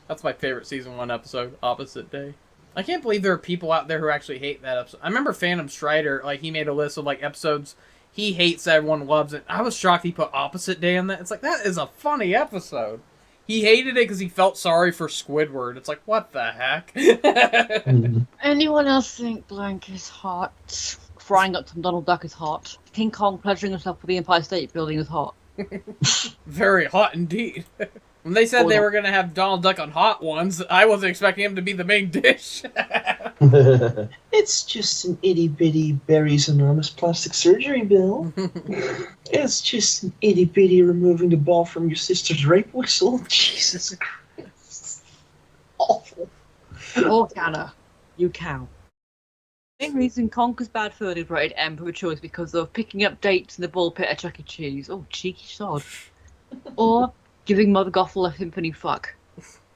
That's my favorite season 1 episode, Opposite Day. I can't believe there are people out there who actually hate that episode. I remember Phantom Strider, like, he made a list of, like, episodes he hates that everyone loves it. I was shocked he put Opposite Day on that. It's like, that is a funny episode. He hated it because he felt sorry for Squidward. It's like, what the heck? Anyone else think blank is hot? Frying up some Donald Duck is hot. King Kong pleasuring himself with the Empire State Building is hot. Very hot indeed. When they said they were going to have Donald Duck on Hot Ones, I wasn't expecting him to be the main dish. It's just an itty-bitty Barry's enormous plastic surgery bill. It's just an itty-bitty removing the ball from your sister's rape whistle. Jesus Christ. Awful. Oh, Anna, you cow. The main reason Conker's Bad Fur Day rated M for a choice because of picking up dates in the ball pit at Chuck E. Cheese. Oh, cheeky sod. Or giving Mother Gothel a symphony fuck.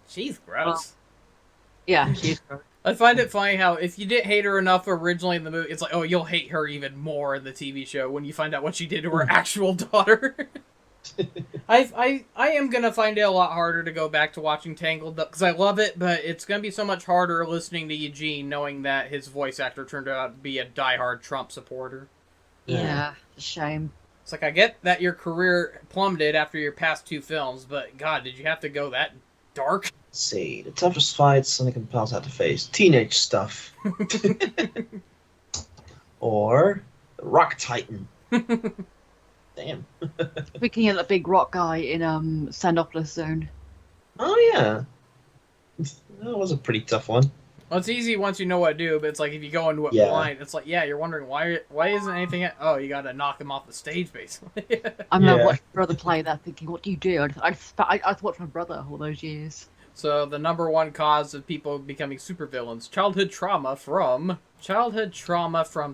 She's gross. Yeah, she's gross. I find it funny how if you didn't hate her enough originally in the movie, it's like, oh, you'll hate her even more in the TV show when you find out what she did to her actual daughter. I am gonna find it a lot harder to go back to watching Tangled because I love it, but it's gonna be so much harder listening to Eugene knowing that his voice actor turned out to be a diehard Trump supporter. Yeah, it's a shame. It's like, I get that your career plummeted after your past 2 films, but God, did you have to go that dark? Let's see, the toughest fights Sonic and Pals had to face. Teenage stuff. Or Rock Titan. Damn. Speaking of that big rock guy in Sandopolis Zone. Oh, yeah. That was a pretty tough one. Well, it's easy once you know what to do, but it's like if you go into it blind, it's like, yeah, you're wondering why isn't anything... Oh, you gotta knock him off the stage, basically. I remember watching my brother play that thinking, what do you do? I watched my brother all those years. So, the number one cause of people becoming supervillains. Childhood trauma from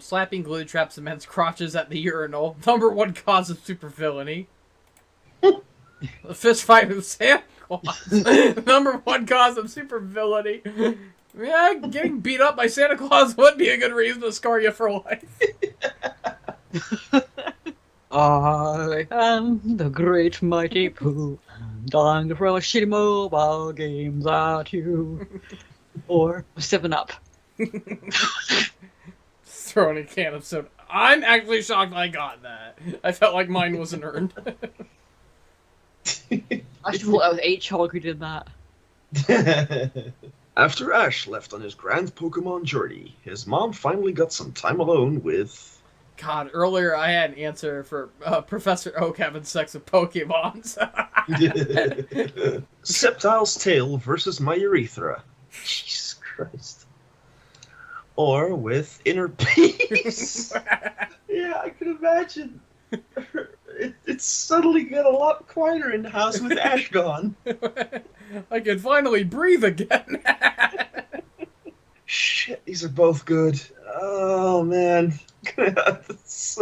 slapping glue traps in men's crotches at the urinal. Number one cause of supervillainy. A fist fight with Santa Claus. Number one cause of supervillainy. Yeah, getting beat up by Santa Claus would be a good reason to scar you for life. I am the great mighty Pooh, and I'm gonna throw shitty mobile games at you. Or 7-Up. Throwing a can of soda. I'm actually shocked I got that. I felt like mine wasn't earned. I should thought that was H-Hog who did that. After Ash left on his grand Pokemon journey, his mom finally got some time alone with... God, earlier I had an answer for Professor Oak having sex with Pokemons. Sceptile's tail versus my urethra. Jesus Christ. Or with inner peace. Yeah, I can imagine. It's suddenly got a lot quieter in the house with Ash gone. I can finally breathe again. Shit, these are both good. Oh, man. It's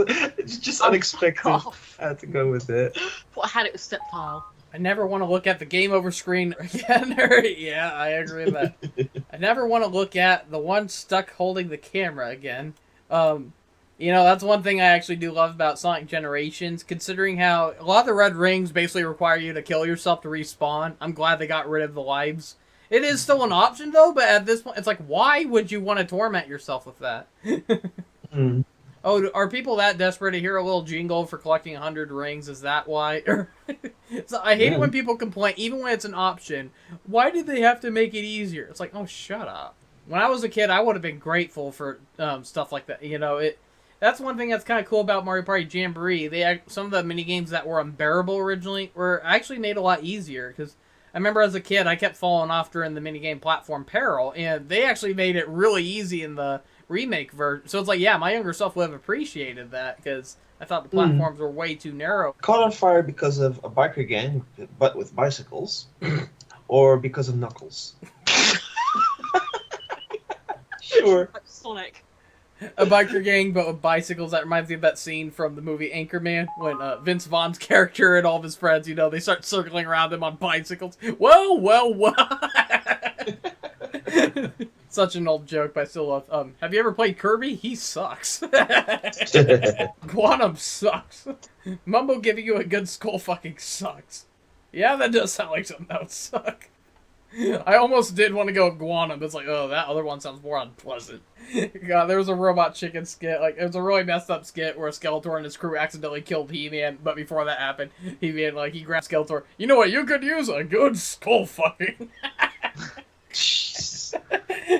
just unexpected. I had to go with it. Thought I had it with Sceptile. I never want to look at the game over screen again. Yeah, I agree with that. I never want to look at the one stuck holding the camera again. You know, that's one thing I actually do love about Sonic Generations, considering how a lot of the red rings basically require you to kill yourself to respawn. I'm glad they got rid of the lives. It is still an option, though, but at this point, it's like, why would you want to torment yourself with that? Oh, are people that desperate to hear a little jingle for collecting 100 rings? Is that why? So I hate it when people complain, even when it's an option. Why did they have to make it easier? It's like, oh, shut up. When I was a kid, I would have been grateful for stuff like that. You know, that's one thing that's kind of cool about Mario Party Jamboree. Some of the mini games that were unbearable originally were actually made a lot easier. Because I remember as a kid, I kept falling off during the minigame Platform Peril, and they actually made it really easy in the remake version. So it's like, yeah, my younger self would have appreciated that, because I thought the platforms were way too narrow. Caught on fire because of a biker gang, but with bicycles, or because of Knuckles. Sure. Sonic. A biker gang, but with bicycles. That reminds me of that scene from the movie Anchorman, when Vince Vaughn's character and all of his friends, you know, they start circling around him on bicycles. Well. Such an old joke, but I still love. Have you ever played Kirby? He sucks. Quantum sucks. Mumbo giving you a good skull fucking sucks. Yeah, that does sound like something that would suck. I almost did want to go with Guanum, but it's like, oh, that other one sounds more unpleasant. God, there was a Robot Chicken skit. Like, it was a really messed up skit where Skeletor and his crew accidentally killed He-Man, but before that happened, He-Man, like, he grabbed Skeletor. You know what? You could use a good skull fucking.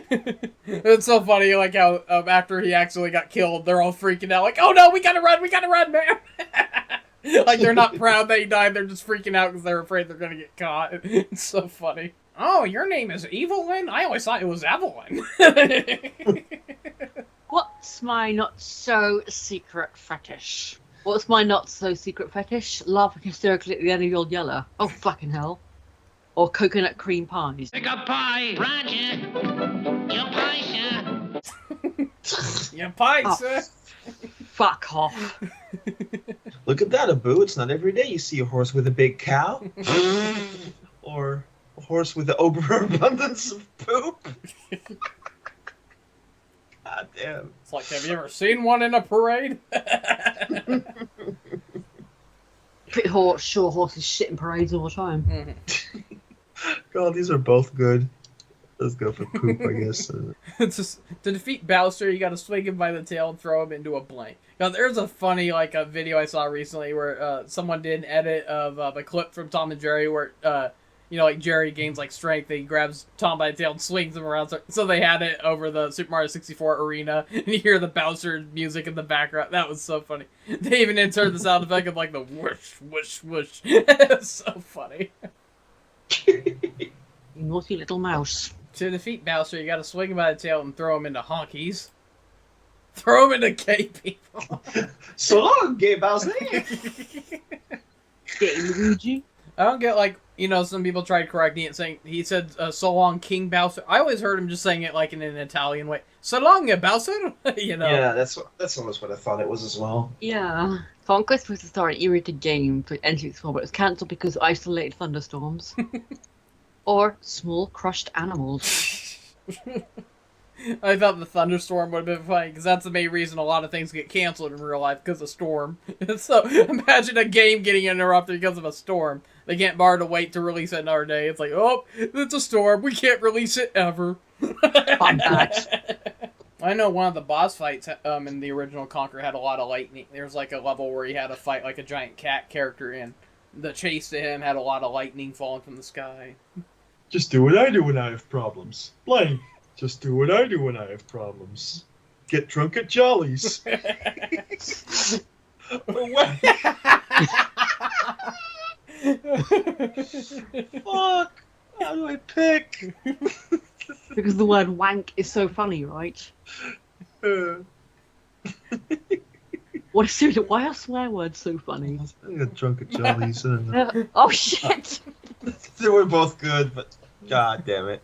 It's so funny, like, how after he actually got killed, they're all freaking out, like, oh no, we gotta run, man! Like, they're not proud that he died, they're just freaking out because they're afraid they're gonna get caught. It's so funny. Oh, your name is Evelyn? I always thought it was Evelyn. What's my not-so-secret fetish? What's my not-so-secret fetish? Laughing hysterically at the end of your yellow. Oh, fucking hell. Or coconut cream pies. Pick up pie, Roger. Your pie, sir. Yeah, pikes. Oh, fuck off. Look at that, Abu. It's not every day you see a horse with a big cow. Or a horse with an overabundance of poop. God damn. It's like, have you ever seen one in a parade? Pretty sure horses shit in parades all the time. God, these are both good. Let's go for poop, I guess. It's just, to defeat Bowser, you gotta swing him by the tail and throw him into a blank. Now, there's a funny, like, a video I saw recently where someone did an edit of a clip from Tom and Jerry where, like, Jerry gains, like, strength, and he grabs Tom by the tail and swings him around. So they had it over the Super Mario 64 arena, and you hear the Bowser music in the background. That was so funny. They even inserted the sound effect of, like, the whoosh, whoosh, whoosh. It's so funny. You naughty little mouse. To defeat Bowser, you gotta swing him by the tail and throw him into honkies. Throw him into gay people. So long, gay Bowser. Gay Luigi. I don't get, like, some people tried correcting it, saying, he said, so long, King Bowser. I always heard him just saying it, like, in an Italian way. So long, Bowser. Yeah, that's almost what I thought it was as well. Yeah. Conquest was supposed to start an E-rated game for N64, but it was cancelled because of isolated thunderstorms. Or small crushed animals. I thought the thunderstorm would have been funny, because that's the main reason a lot of things get canceled in real life, because of storm. So, imagine a game getting interrupted because of a storm. They can't bother to wait to release it another day. It's like, oh, it's a storm. We can't release it ever. Fun fact. I know one of the boss fights in the original Conquer had a lot of lightning. There's like a level where he had to fight like a giant cat character, and the chase to him had a lot of lightning falling from the sky. Just do what I do when I have problems. Blank. Just do what I do when I have problems. Get drunk at Jollies. Fuck! How do I pick? Because the word wank is so funny, right? Why are swear words so funny? I got drunk at Jollies. Oh shit! They were both good, but god damn it.